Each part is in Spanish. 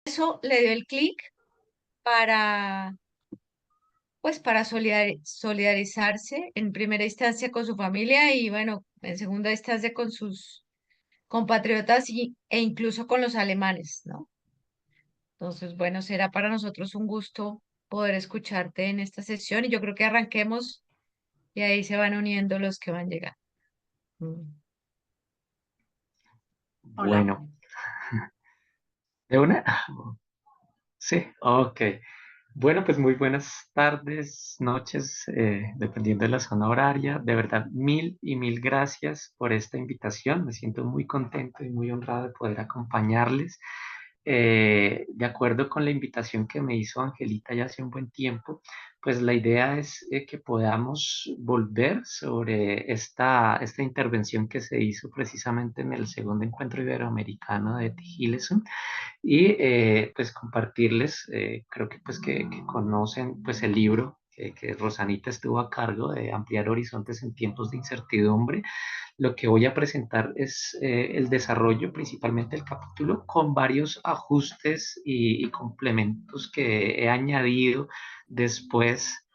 eso le dio el clic para, pues, para solidarizarse en primera instancia con su familia y, bueno, en segunda instancia con sus compatriotas e incluso con los alemanes, ¿no? Entonces, bueno, será para nosotros un gusto poder escucharte en esta sesión y yo creo que arranquemos y ahí se van uniendo los que van llegando. Mm. Hola. Bueno, ¿de una? Sí, ok. Bueno, pues muy buenas tardes, noches, dependiendo de la zona horaria. De verdad, mil y mil gracias por esta invitación. Me siento muy contento y muy honrado de poder acompañarles. De acuerdo con la invitación que me hizo Angelita ya hace un buen tiempo, pues la idea es que podamos volver sobre esta intervención que se hizo precisamente en el segundo encuentro iberoamericano de Tigilesum y pues compartirles, creo que pues que conocen pues el libro que Rosanita estuvo a cargo de Ampliar Horizontes en Tiempos de Incertidumbre. Lo que voy a presentar es el desarrollo, principalmente el capítulo, con varios ajustes y complementos que he añadido después,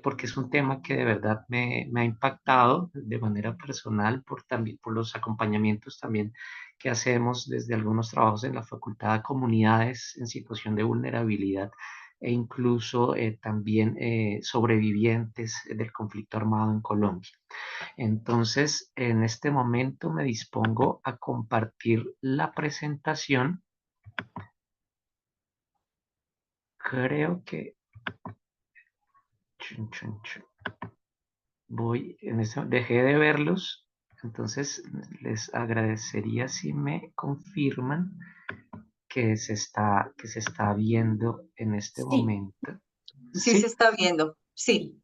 porque es un tema que de verdad me ha impactado de manera personal, también, por los acompañamientos también que hacemos desde algunos trabajos en la Facultad a comunidades en situación de vulnerabilidad e incluso también sobrevivientes del conflicto armado en Colombia. Entonces, en este momento me dispongo a compartir la presentación. Creo que chun, chun, chun. Dejé de verlos, entonces les agradecería si me confirman que se está viendo en este Sí, momento. sí se Sí, está viendo. Sí,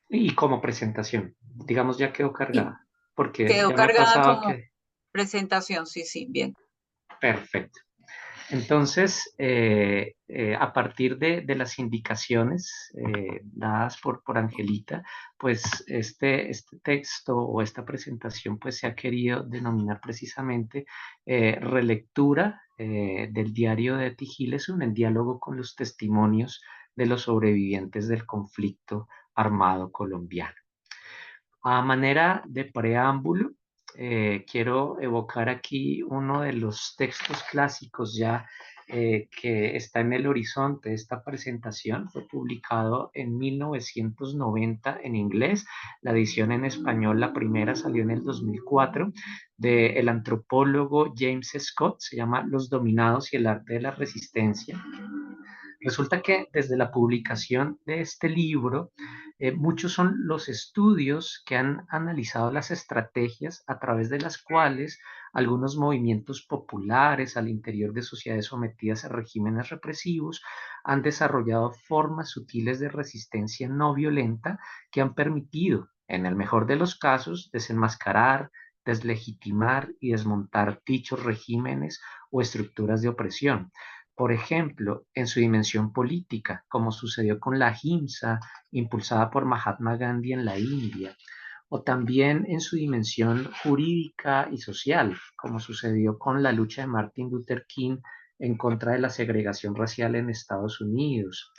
y como presentación, digamos, ya quedó sí. cargada, porque Quedó ya me ha cargada pasado como que... presentación. Sí, sí, bien. Perfecto. Entonces, a partir de las indicaciones dadas por Angelita, pues este texto o esta presentación pues se ha querido denominar precisamente relectura del diario de Tigilesum en diálogo con los testimonios de los sobrevivientes del conflicto armado colombiano. A manera de preámbulo, quiero evocar aquí uno de los textos clásicos ya que está en el horizonte de esta presentación. Fue publicado en 1990 en inglés. La edición en español, la primera, salió en el 2004 del antropólogo James Scott. Se llama Los dominados y el arte de la resistencia. Resulta que desde la publicación de este libro, muchos son los estudios que han analizado las estrategias a través de las cuales algunos movimientos populares al interior de sociedades sometidas a regímenes represivos han desarrollado formas sutiles de resistencia no violenta que han permitido, en el mejor de los casos, desenmascarar, deslegitimar y desmontar dichos regímenes o estructuras de opresión. Por ejemplo, en su dimensión política, como sucedió con la Ahimsa, impulsada por Mahatma Gandhi en la India, o también en su dimensión jurídica y social, como sucedió con la lucha de Martin Luther King en contra de la segregación racial en Estados Unidos,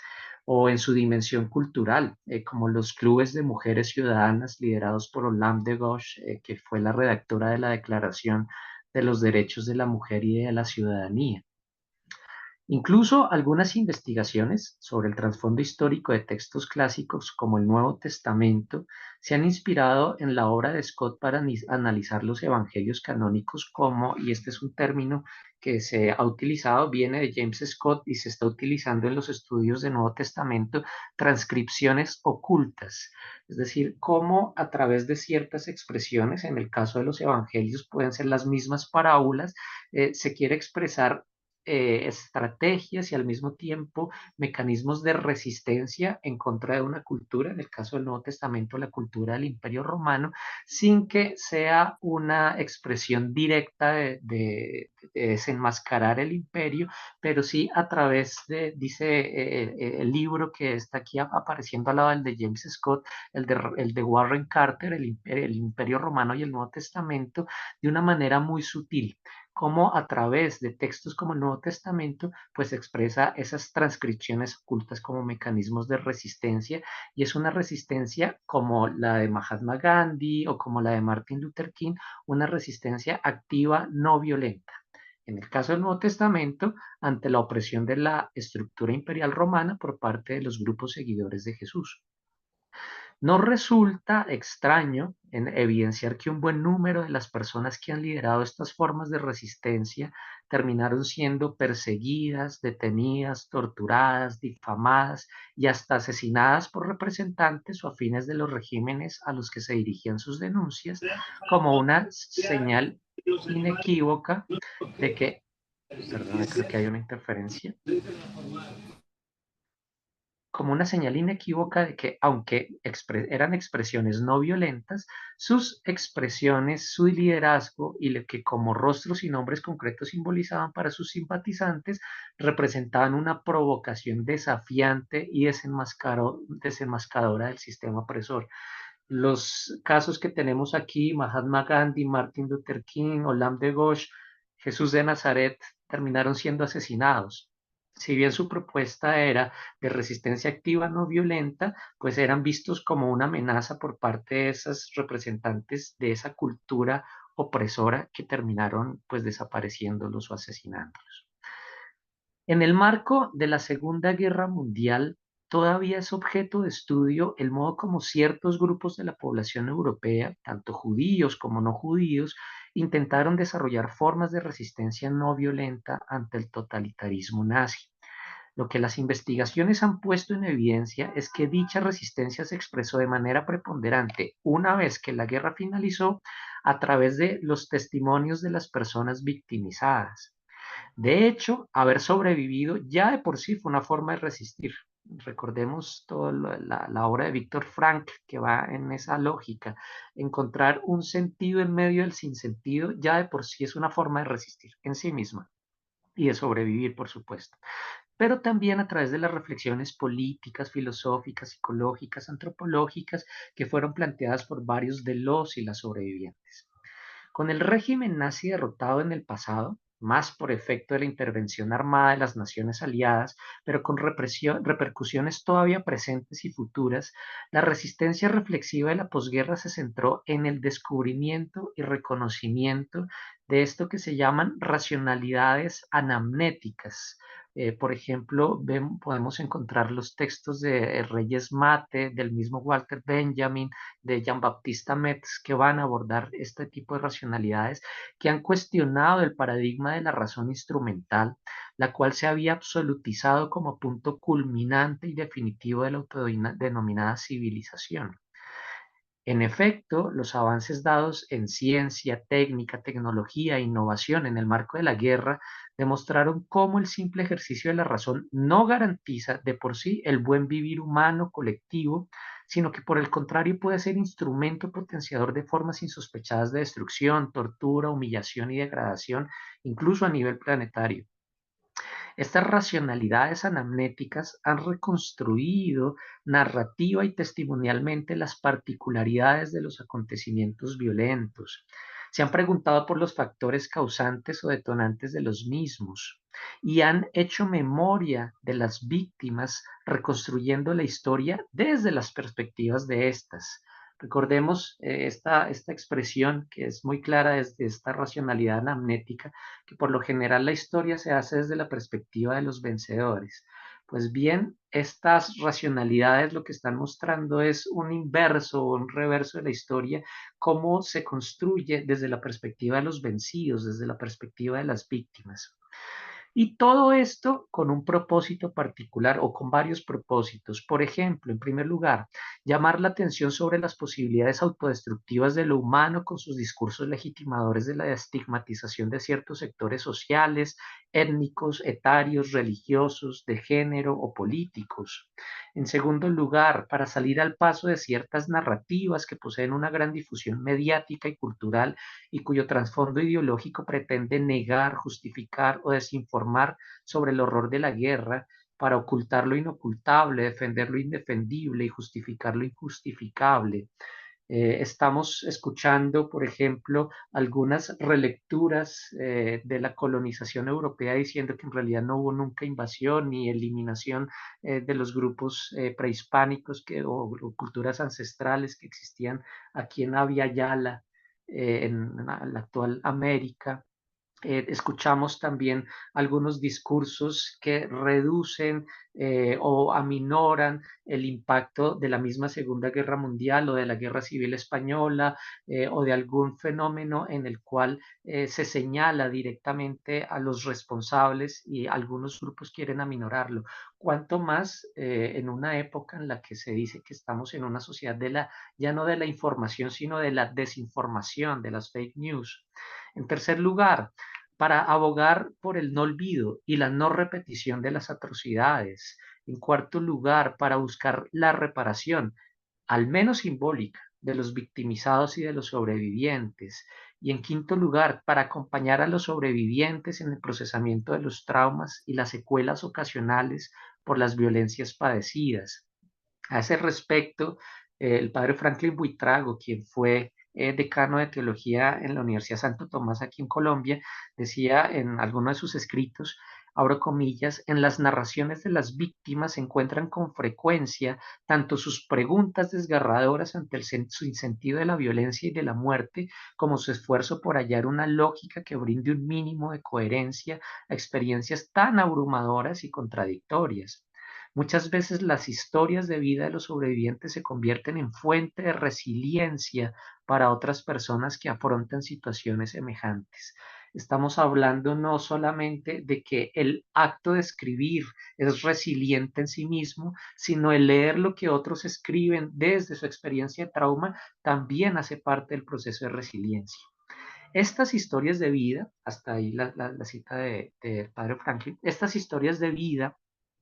o en su dimensión cultural, como los clubes de mujeres ciudadanas liderados por Olympe de Gauche, que fue la redactora de la Declaración de los Derechos de la Mujer y de la Ciudadanía. Incluso algunas investigaciones sobre el trasfondo histórico de textos clásicos como el Nuevo Testamento se han inspirado en la obra de Scott para analizar los evangelios canónicos como, y este es un término que se ha utilizado, viene de James Scott y se está utilizando en los estudios del Nuevo Testamento, transcripciones ocultas, es decir, cómo a través de ciertas expresiones, en el caso de los evangelios pueden ser las mismas parábolas, se quiere expresar estrategias y al mismo tiempo mecanismos de resistencia en contra de una cultura, en el caso del Nuevo Testamento, la cultura del Imperio Romano, sin que sea una expresión directa de desenmascarar el imperio, pero sí a través de, dice el libro que está aquí apareciendo al lado del de James Scott, el de Warren Carter, el Imperio Romano y el Nuevo Testamento, de una manera muy sutil cómo a través de textos como el Nuevo Testamento, pues expresa esas transcripciones ocultas como mecanismos de resistencia, y es una resistencia como la de Mahatma Gandhi o como la de Martin Luther King, una resistencia activa no violenta. En el caso del Nuevo Testamento, ante la opresión de la estructura imperial romana por parte de los grupos seguidores de Jesús. No resulta extraño en evidenciar que un buen número de las personas que han liderado estas formas de resistencia terminaron siendo perseguidas, detenidas, torturadas, difamadas y hasta asesinadas por representantes o afines de los regímenes a los que se dirigían sus denuncias, como una señal inequívoca de que, perdón, creo que hay una interferencia, como una señal inequívoca de que, aunque eran expresiones no violentas, sus expresiones, su liderazgo y lo que como rostros y nombres concretos simbolizaban para sus simpatizantes, representaban una provocación desafiante y desenmascaradora del sistema opresor. Los casos que tenemos aquí, Mahatma Gandhi, Martin Luther King, Olam de Ghosh, Jesús de Nazaret, terminaron siendo asesinados. Si bien su propuesta era de resistencia activa no violenta, pues eran vistos como una amenaza por parte de esos representantes de esa cultura opresora que terminaron pues desapareciéndolos o asesinándolos. En el marco de la Segunda Guerra Mundial, todavía es objeto de estudio el modo como ciertos grupos de la población europea, tanto judíos como no judíos, intentaron desarrollar formas de resistencia no violenta ante el totalitarismo nazi. Lo que las investigaciones han puesto en evidencia es que dicha resistencia se expresó de manera preponderante una vez que la guerra finalizó a través de los testimonios de las personas victimizadas. De hecho, haber sobrevivido ya de por sí fue una forma de resistir. Recordemos toda la obra de Víctor Frankl que va en esa lógica. Encontrar un sentido en medio del sinsentido ya de por sí es una forma de resistir en sí misma y de sobrevivir, por supuesto, pero también a través de las reflexiones políticas, filosóficas, psicológicas, antropológicas que fueron planteadas por varios de los y las sobrevivientes. Con el régimen nazi derrotado en el pasado, más por efecto de la intervención armada de las naciones aliadas, pero con repercusiones todavía presentes y futuras, la resistencia reflexiva de la posguerra se centró en el descubrimiento y reconocimiento de esto que se llaman racionalidades anamnéticas. Por ejemplo, podemos encontrar los textos de Reyes Mate, del mismo Walter Benjamin, de Jean-Baptiste Metz, que van a abordar este tipo de racionalidades que han cuestionado el paradigma de la razón instrumental, la cual se había absolutizado como punto culminante y definitivo de la autodenominada civilización. En efecto, los avances dados en ciencia, técnica, tecnología e innovación en el marco de la guerra demostraron cómo el simple ejercicio de la razón no garantiza de por sí el buen vivir humano colectivo, sino que por el contrario puede ser instrumento potenciador de formas insospechadas de destrucción, tortura, humillación y degradación, incluso a nivel planetario. Estas racionalidades anamnéticas han reconstruido narrativa y testimonialmente las particularidades de los acontecimientos violentos. Se han preguntado por los factores causantes o detonantes de los mismos y han hecho memoria de las víctimas, reconstruyendo la historia desde las perspectivas de estas. Recordemos esta expresión que es muy clara desde esta racionalidad anamnética, que por lo general la historia se hace desde la perspectiva de los vencedores. Pues bien, estas racionalidades lo que están mostrando es un inverso o un reverso de la historia, cómo se construye desde la perspectiva de los vencidos, desde la perspectiva de las víctimas. Y todo esto con un propósito particular o con varios propósitos. Por ejemplo, en primer lugar, llamar la atención sobre las posibilidades autodestructivas de lo humano con sus discursos legitimadores de la estigmatización de ciertos sectores sociales, étnicos, etarios, religiosos, de género o políticos. En segundo lugar, para salir al paso de ciertas narrativas que poseen una gran difusión mediática y cultural y cuyo trasfondo ideológico pretende negar, justificar o desinformar sobre el horror de la guerra para ocultar lo inocultable, defender lo indefendible y justificar lo injustificable. Estamos escuchando, por ejemplo, algunas relecturas de la colonización europea diciendo que en realidad no hubo nunca invasión ni eliminación de los grupos prehispánicos o culturas ancestrales que existían aquí en Abya Yala, en la actual América. Escuchamos también algunos discursos que reducen o aminoran el impacto de la misma Segunda Guerra Mundial o de la Guerra Civil Española o de algún fenómeno en el cual se señala directamente a los responsables y algunos grupos quieren aminorarlo. Cuanto más en una época en la que se dice que estamos en una sociedad ya no de la información, sino de la desinformación, de las fake news. En tercer lugar, para abogar por el no olvido y la no repetición de las atrocidades. En cuarto lugar, para buscar la reparación, al menos simbólica, de los victimizados y de los sobrevivientes. Y en quinto lugar, para acompañar a los sobrevivientes en el procesamiento de los traumas y las secuelas ocasionales por las violencias padecidas. A ese respecto, el padre Franklin Buitrago, quien fue decano de teología en la Universidad Santo Tomás aquí en Colombia, decía en alguno de sus escritos, abro comillas, en las narraciones de las víctimas se encuentran con frecuencia tanto sus preguntas desgarradoras ante el sentido de la violencia y de la muerte, como su esfuerzo por hallar una lógica que brinde un mínimo de coherencia a experiencias tan abrumadoras y contradictorias. Muchas veces las historias de vida de los sobrevivientes se convierten en fuente de resiliencia para otras personas que afrontan situaciones semejantes. Estamos hablando no solamente de que el acto de escribir es resiliente en sí mismo, sino el leer lo que otros escriben desde su experiencia de trauma también hace parte del proceso de resiliencia. Estas historias de vida, hasta ahí la cita de padre Franklin, estas historias de vida,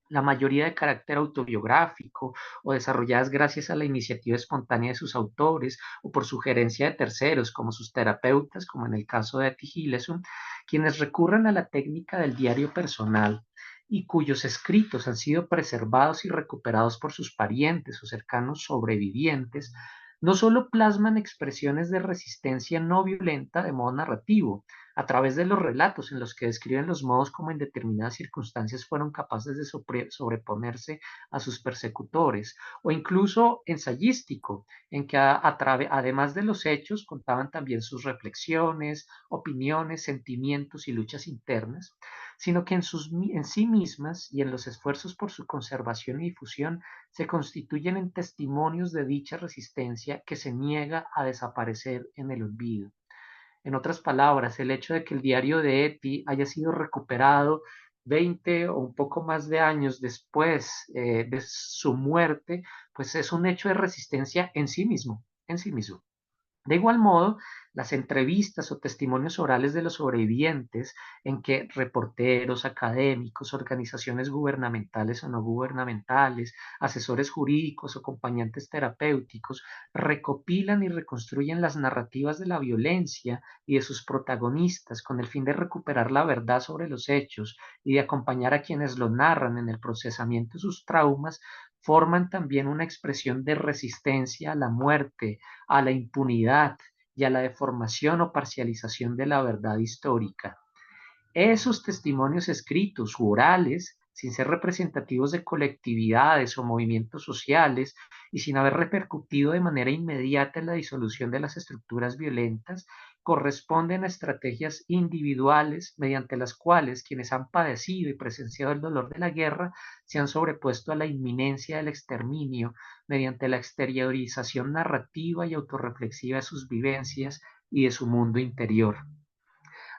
la mayoría de carácter autobiográfico o desarrolladas gracias a la iniciativa espontánea de sus autores o por sugerencia de terceros, como sus terapeutas, como en el caso de Etty Hillesum, quienes recurren a la técnica del diario personal y cuyos escritos han sido preservados y recuperados por sus parientes o cercanos sobrevivientes, no solo plasman expresiones de resistencia no violenta de modo narrativo, a través de los relatos en los que describen los modos como en determinadas circunstancias fueron capaces de sobreponerse a sus persecutores, o incluso ensayístico, en que además de los hechos contaban también sus reflexiones, opiniones, sentimientos y luchas internas, sino que en sí mismas y en los esfuerzos por su conservación y difusión se constituyen en testimonios de dicha resistencia que se niega a desaparecer en el olvido. En otras palabras, el hecho de que el diario de Etty haya sido recuperado 20 o un poco más de años después de su muerte, pues es un hecho de resistencia en sí mismo, en sí mismo. De igual modo, las entrevistas o testimonios orales de los sobrevivientes en que reporteros, académicos, organizaciones gubernamentales o no gubernamentales, asesores jurídicos o acompañantes terapéuticos recopilan y reconstruyen las narrativas de la violencia y de sus protagonistas con el fin de recuperar la verdad sobre los hechos y de acompañar a quienes lo narran en el procesamiento de sus traumas, forman también una expresión de resistencia a la muerte, a la impunidad y a la deformación o parcialización de la verdad histórica. Esos testimonios escritos u orales, sin ser representativos de colectividades o movimientos sociales y sin haber repercutido de manera inmediata en la disolución de las estructuras violentas, corresponden a estrategias individuales mediante las cuales quienes han padecido y presenciado el dolor de la guerra se han sobrepuesto a la inminencia del exterminio mediante la exteriorización narrativa y autorreflexiva de sus vivencias y de su mundo interior.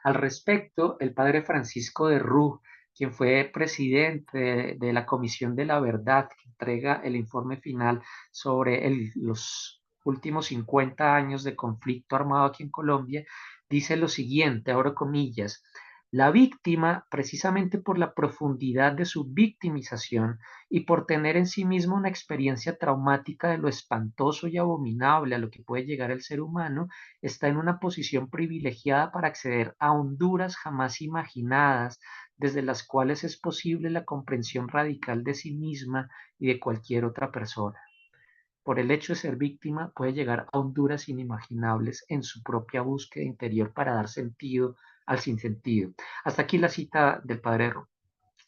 Al respecto, el padre Francisco de Rú, quien fue presidente de la Comisión de la Verdad, que entrega el informe final sobre los últimos 50 años de conflicto armado aquí en Colombia, dice lo siguiente, abro comillas, la víctima, precisamente por la profundidad de su victimización y por tener en sí misma una experiencia traumática de lo espantoso y abominable a lo que puede llegar el ser humano, está en una posición privilegiada para acceder a honduras jamás imaginadas, desde las cuales es posible la comprensión radical de sí misma y de cualquier otra persona. por el hecho de ser víctima, puede llegar a honduras inimaginables en su propia búsqueda interior para dar sentido al sinsentido. Hasta aquí la cita del padre Ro.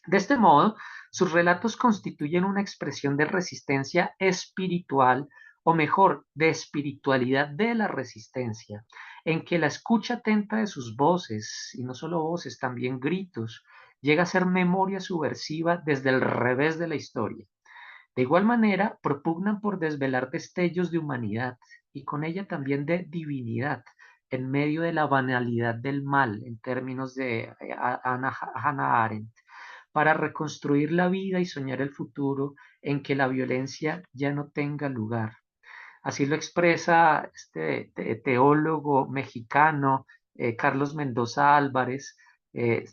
De este modo, sus relatos constituyen una expresión de resistencia espiritual, o mejor, de espiritualidad de la resistencia, en que la escucha atenta de sus voces, y no solo voces, también gritos, llega a ser memoria subversiva desde el revés de la historia. De igual manera, propugnan por desvelar destellos de humanidad y con ella también de divinidad en medio de la banalidad del mal, en términos de Hannah Arendt, para reconstruir la vida y soñar el futuro en que la violencia ya no tenga lugar. Así lo expresa este teólogo mexicano, Carlos Mendoza Álvarez,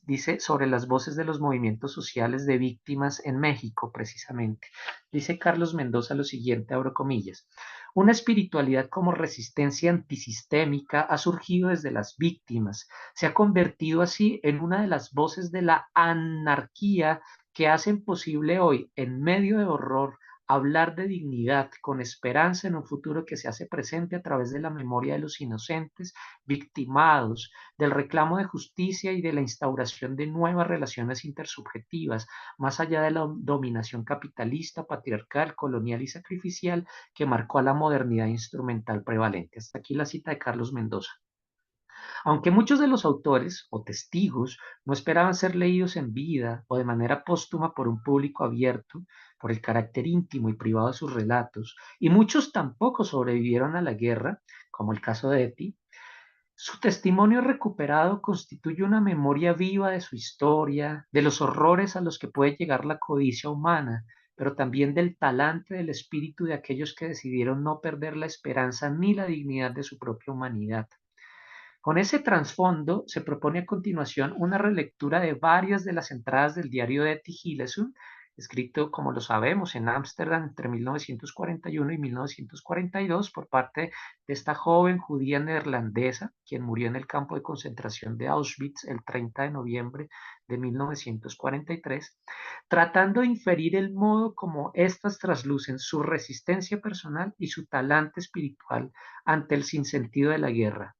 dice sobre las voces de los movimientos sociales de víctimas en México, precisamente. Dice Carlos Mendoza lo siguiente, abro comillas: una espiritualidad como resistencia antisistémica ha surgido desde las víctimas, se ha convertido así en una de las voces de la anarquía que hacen posible hoy, en medio de horror, hablar de dignidad con esperanza en un futuro que se hace presente a través de la memoria de los inocentes victimados, del reclamo de justicia y de la instauración de nuevas relaciones intersubjetivas, más allá de la dominación capitalista, patriarcal, colonial y sacrificial que marcó a la modernidad instrumental prevalente. Hasta aquí la cita de Carlos Mendoza. Aunque muchos de los autores o testigos no esperaban ser leídos en vida o de manera póstuma por un público abierto, por el carácter íntimo y privado de sus relatos, y muchos tampoco sobrevivieron a la guerra, como el caso de Eti, su testimonio recuperado constituye una memoria viva de su historia, de los horrores a los que puede llegar la codicia humana, pero también del talante del espíritu de aquellos que decidieron no perder la esperanza ni la dignidad de su propia humanidad. Con ese trasfondo, se propone a continuación una relectura de varias de las entradas del diario de Etty Hillesum, escrito, como lo sabemos, en Ámsterdam entre 1941 y 1942 por parte de esta joven judía neerlandesa, quien murió en el campo de concentración de Auschwitz el 30 de noviembre de 1943, tratando de inferir el modo como éstas traslucen su resistencia personal y su talante espiritual ante el sinsentido de la guerra.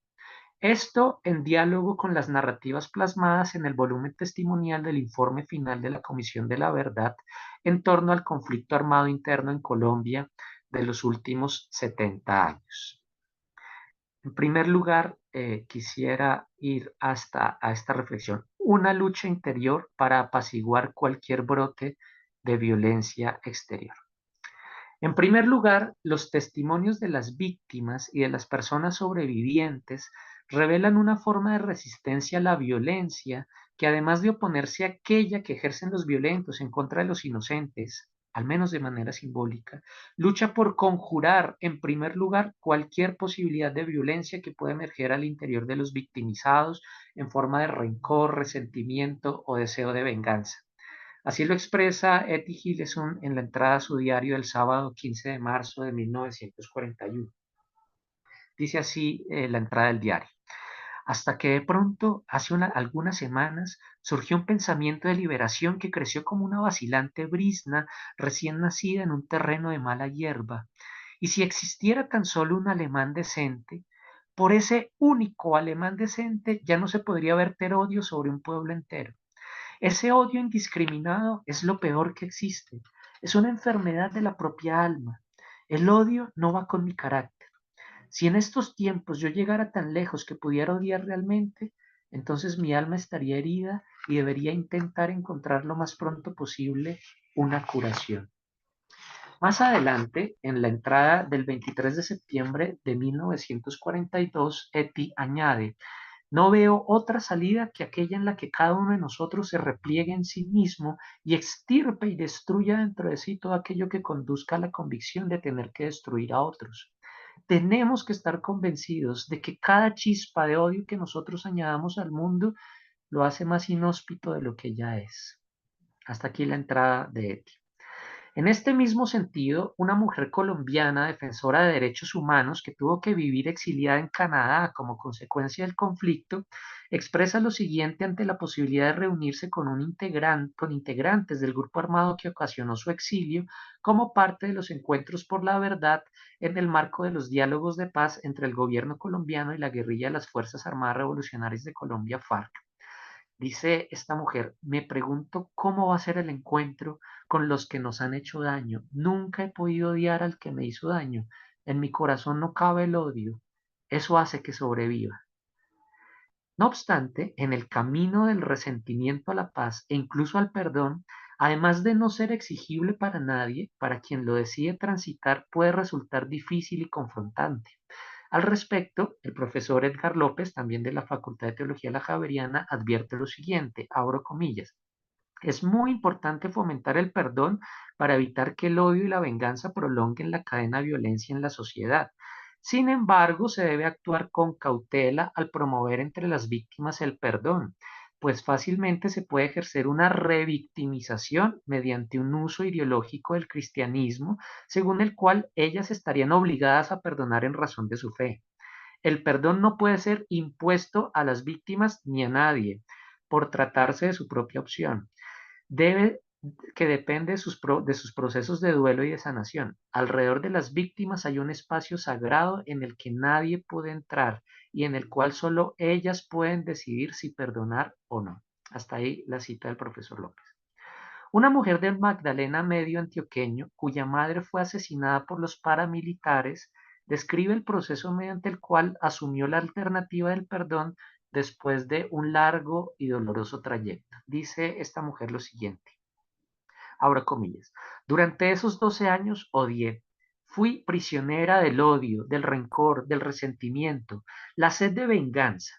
Esto en diálogo con las narrativas plasmadas en el volumen testimonial del informe final de la Comisión de la Verdad en torno al conflicto armado interno en Colombia de los últimos 70 años. En primer lugar, quisiera ir hasta a esta reflexión: una lucha interior para apaciguar cualquier brote de violencia exterior. En primer lugar, los testimonios de las víctimas y de las personas sobrevivientes revelan una forma de resistencia a la violencia que, además de oponerse a aquella que ejercen los violentos en contra de los inocentes, al menos de manera simbólica, lucha por conjurar, en primer lugar, cualquier posibilidad de violencia que pueda emerger al interior de los victimizados en forma de rencor, resentimiento o deseo de venganza. Así lo expresa Etty Hillesum en la entrada a su diario del sábado 15 de marzo de 1941. Dice así la entrada del diario: hasta que de pronto, hace algunas semanas, surgió un pensamiento de liberación que creció como una vacilante brizna recién nacida en un terreno de mala hierba. Y si existiera tan solo un alemán decente, por ese único alemán decente ya no se podría verter odio sobre un pueblo entero. Ese odio indiscriminado es lo peor que existe. Es una enfermedad de la propia alma. El odio no va con mi carácter. Si en estos tiempos yo llegara tan lejos que pudiera odiar realmente, entonces mi alma estaría herida y debería intentar encontrar lo más pronto posible una curación. Más adelante, en la entrada del 23 de septiembre de 1942, Etty añade: no veo otra salida que aquella en la que cada uno de nosotros se repliegue en sí mismo y extirpe y destruya dentro de sí todo aquello que conduzca a la convicción de tener que destruir a otros. Tenemos que estar convencidos de que cada chispa de odio que nosotros añadamos al mundo lo hace más inhóspito de lo que ya es. Hasta aquí la entrada de Etty. En este mismo sentido, una mujer colombiana defensora de derechos humanos que tuvo que vivir exiliada en Canadá como consecuencia del conflicto, expresa lo siguiente ante la posibilidad de reunirse con con integrantes del grupo armado que ocasionó su exilio como parte de los encuentros por la verdad en el marco de los diálogos de paz entre el gobierno colombiano y la guerrilla de las Fuerzas Armadas Revolucionarias de Colombia, FARC. Dice esta mujer, me pregunto cómo va a ser el encuentro con los que nos han hecho daño. Nunca he podido odiar al que me hizo daño. En mi corazón no cabe el odio. Eso hace que sobreviva. No obstante, en el camino del resentimiento a la paz e incluso al perdón, además de no ser exigible para nadie, para quien lo decide transitar puede resultar difícil y confrontante. Al respecto, el profesor Edgar López, también de la Facultad de Teología de la Javeriana, advierte lo siguiente, abro comillas, es muy importante fomentar el perdón para evitar que el odio y la venganza prolonguen la cadena de violencia en la sociedad. Sin embargo, se debe actuar con cautela al promover entre las víctimas el perdón, pues fácilmente se puede ejercer una revictimización mediante un uso ideológico del cristianismo, según el cual ellas estarían obligadas a perdonar en razón de su fe. El perdón no puede ser impuesto a las víctimas ni a nadie por tratarse de su propia opción. Debe que depende de sus procesos de duelo y de sanación. Alrededor de las víctimas hay un espacio sagrado en el que nadie puede entrar y en el cual solo ellas pueden decidir si perdonar o no. Hasta ahí la cita del profesor López. Una mujer del Magdalena Medio antioqueño, cuya madre fue asesinada por los paramilitares, describe el proceso mediante el cual asumió la alternativa del perdón después de un largo y doloroso trayecto. Dice esta mujer lo siguiente, abro comillas, durante esos 12 años odié. Fui prisionera del odio, del rencor, del resentimiento, la sed de venganza.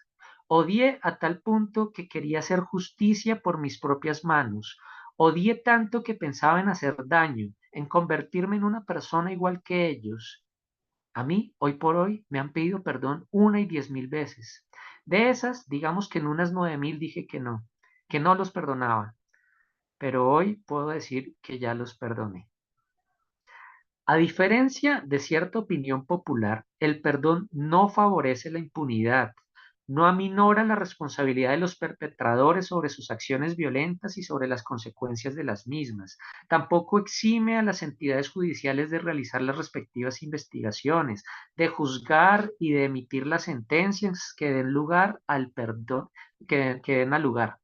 Odié a tal punto que quería hacer justicia por mis propias manos. Odié tanto que pensaba en hacer daño, en convertirme en una persona igual que ellos. A mí, hoy por hoy, me han pedido perdón 1 y 10.000 veces. De esas, digamos que en unas 9.000 dije que no los perdonaba, pero hoy puedo decir que ya los perdoné. A diferencia de cierta opinión popular, el perdón no favorece la impunidad, no aminora la responsabilidad de los perpetradores sobre sus acciones violentas y sobre las consecuencias de las mismas. Tampoco exime a las entidades judiciales de realizar las respectivas investigaciones, de juzgar y de emitir las sentencias que den lugar al perdón, que den al lugar.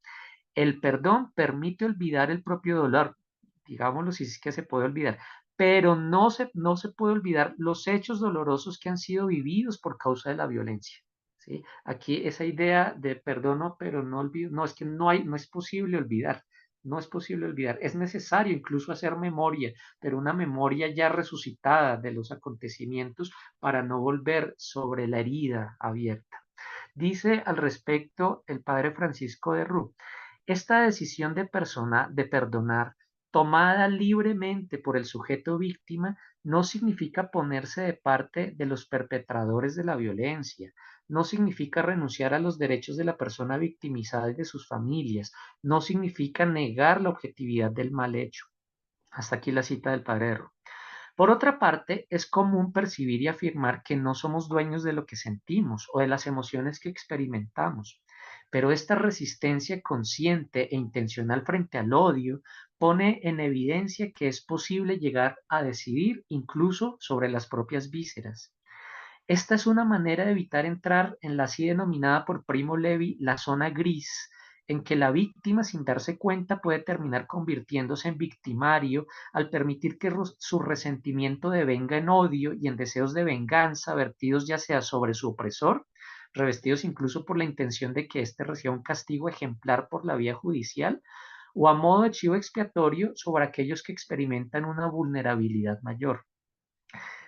El perdón permite olvidar el propio dolor, digámoslo si es que se puede olvidar, pero no se puede olvidar los hechos dolorosos que han sido vividos por causa de la violencia. ¿Sí? Aquí esa idea de perdono, pero no olvido, no es que no es posible olvidar, no es posible olvidar, es necesario incluso hacer memoria, pero una memoria ya resucitada de los acontecimientos para no volver sobre la herida abierta. Dice al respecto el padre Francisco de Rú, esta decisión de perdonar, tomada libremente por el sujeto víctima, no significa ponerse de parte de los perpetradores de la violencia, no significa renunciar a los derechos de la persona victimizada y de sus familias, no significa negar la objetividad del mal hecho. Hasta aquí la cita del padre Erro. Por otra parte, es común percibir y afirmar que no somos dueños de lo que sentimos o de las emociones que experimentamos, pero esta resistencia consciente e intencional frente al odio pone en evidencia que es posible llegar a decidir incluso sobre las propias vísceras. Esta es una manera de evitar entrar en la así denominada por Primo Levi la zona gris, en que la víctima sin darse cuenta puede terminar convirtiéndose en victimario al permitir que su resentimiento devenga en odio y en deseos de venganza vertidos ya sea sobre su opresor, revestidos incluso por la intención de que éste reciba un castigo ejemplar por la vía judicial, o a modo de chivo expiatorio sobre aquellos que experimentan una vulnerabilidad mayor.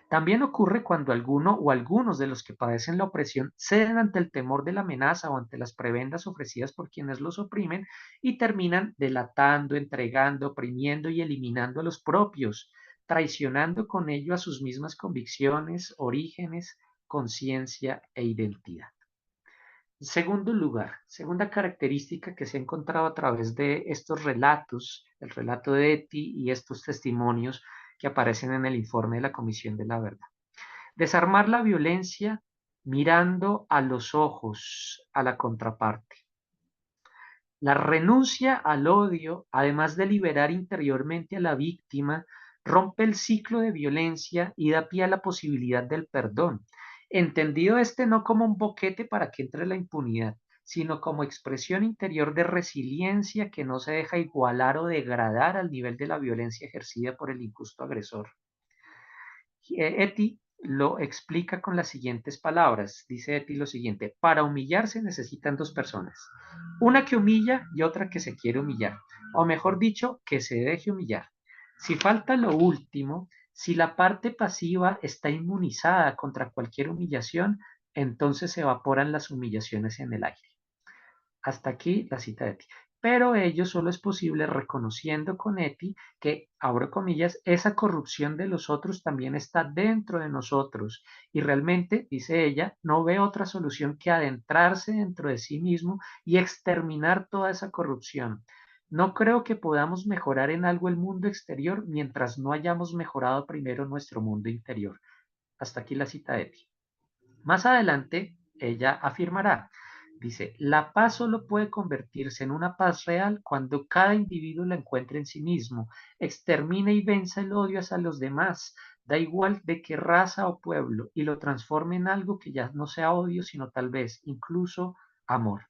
También ocurre cuando alguno o algunos de los que padecen la opresión ceden ante el temor de la amenaza o ante las prebendas ofrecidas por quienes los oprimen y terminan delatando, entregando, oprimiendo y eliminando a los propios, traicionando con ello a sus mismas convicciones, orígenes, conciencia e identidad. Segundo lugar, segunda característica que se ha encontrado a través de estos relatos, el relato de Eti y estos testimonios que aparecen en el informe de la Comisión de la Verdad. Desarmar la violencia mirando a los ojos a la contraparte. La renuncia al odio, además de liberar interiormente a la víctima, rompe el ciclo de violencia y da pie a la posibilidad del perdón, entendido este no como un boquete para que entre la impunidad, sino como expresión interior de resiliencia que no se deja igualar o degradar al nivel de la violencia ejercida por el injusto agresor. Eti lo explica con las siguientes palabras. Dice Eti lo siguiente: para humillar se necesitan dos personas, una que humilla y otra que se quiere humillar, o mejor dicho, que se deje humillar. Si falta lo último, si la parte pasiva está inmunizada contra cualquier humillación, entonces se evaporan las humillaciones en el aire. Hasta aquí la cita de Eti. Pero ello solo es posible reconociendo con Eti que, abro comillas, esa corrupción de los otros también está dentro de nosotros. Y realmente, dice ella, no ve otra solución que adentrarse dentro de sí mismo y exterminar toda esa corrupción. No creo que podamos mejorar en algo el mundo exterior mientras no hayamos mejorado primero nuestro mundo interior. Hasta aquí la cita de Eti. Más adelante, ella afirmará, dice, la paz solo puede convertirse en una paz real cuando cada individuo la encuentre en sí mismo, extermine y venza el odio hacia los demás, da igual de qué raza o pueblo, y lo transforme en algo que ya no sea odio, sino tal vez incluso amor.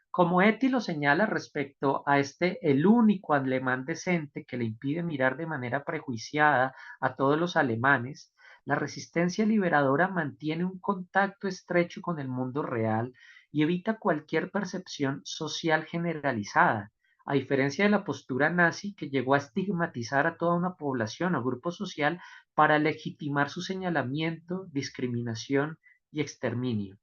Como Eti lo señala respecto a el único alemán decente que le impide mirar de manera prejuiciada a todos los alemanes, la resistencia liberadora mantiene un contacto estrecho con el mundo real y evita cualquier percepción social generalizada, a diferencia de la postura nazi que llegó a estigmatizar a toda una población o grupo social para legitimar su señalamiento, discriminación y exterminio.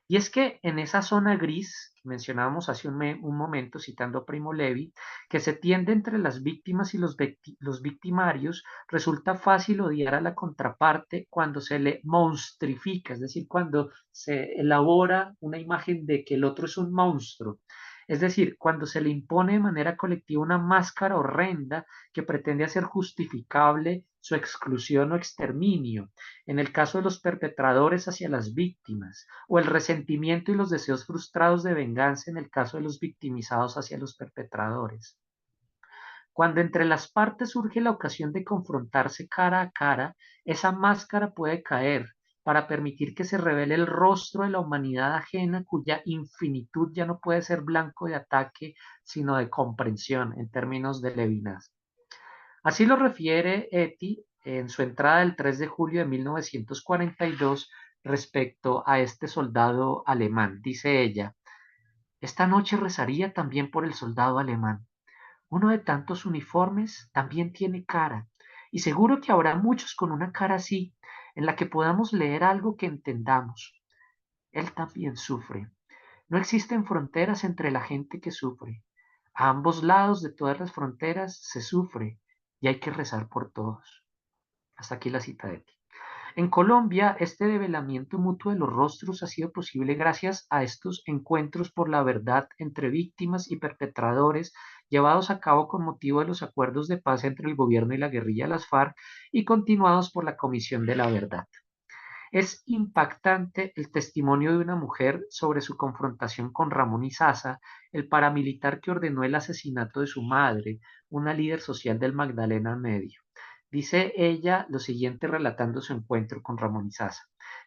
Y es que en esa zona gris que mencionábamos hace un momento, citando a Primo Levi, que se tiende entre las víctimas y los victimarios, resulta fácil odiar a la contraparte cuando se le monstrifica, es decir, cuando se elabora una imagen de que el otro es un monstruo. Es decir, cuando se le impone de manera colectiva una máscara horrenda que pretende hacer justificable su exclusión o exterminio, en el caso de los perpetradores hacia las víctimas, o el resentimiento y los deseos frustrados de venganza en el caso de los victimizados hacia los perpetradores. Cuando entre las partes surge la ocasión de confrontarse cara a cara, esa máscara puede caer para permitir que se revele el rostro de la humanidad ajena cuya infinitud ya no puede ser blanco de ataque, sino de comprensión en términos de Levinas. Así lo refiere Eti en su entrada del 3 de julio de 1942 respecto a este soldado alemán. Dice ella, esta noche rezaría también por el soldado alemán. Uno de tantos uniformes también tiene cara, y seguro que habrá muchos con una cara así, en la que podamos leer algo que entendamos. Él también sufre. No existen fronteras entre la gente que sufre. A ambos lados de todas las fronteras se sufre y hay que rezar por todos. Hasta aquí la cita de Eti. En Colombia, este develamiento mutuo de los rostros ha sido posible gracias a estos encuentros por la verdad entre víctimas y perpetradores llevados a cabo con motivo de los acuerdos de paz entre el gobierno y la guerrilla de las FARC y continuados por la Comisión de la Verdad. Es impactante el testimonio de una mujer sobre su confrontación con Ramón Izaza, el paramilitar que ordenó el asesinato de su madre, una líder social del Magdalena Medio. Dice ella lo siguiente relatando su encuentro con Ramón Izaza.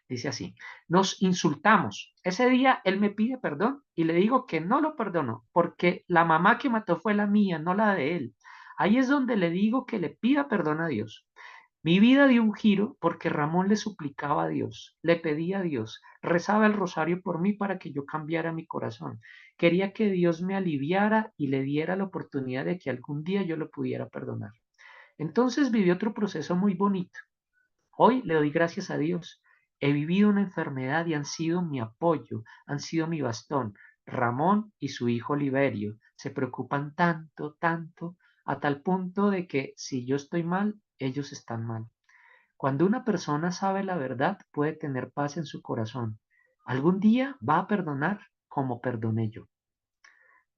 Dice así, nos insultamos. Ese día él me pide perdón y le digo que no lo perdono porque la mamá que mató fue la mía, no la de él. Ahí es donde le digo que le pida perdón a Dios. Mi vida dio un giro porque Ramón le suplicaba a Dios, le pedía a Dios, rezaba el rosario por mí para que yo cambiara mi corazón. Quería que Dios me aliviara y le diera la oportunidad de que algún día yo lo pudiera perdonar. Entonces viví otro proceso muy bonito. Hoy le doy gracias a Dios. He vivido una enfermedad y han sido mi apoyo, han sido mi bastón. Ramón y su hijo Liberio se preocupan tanto, tanto, a tal punto de que si yo estoy mal, ellos están mal. Cuando una persona sabe la verdad, puede tener paz en su corazón. Algún día va a perdonar como perdoné yo.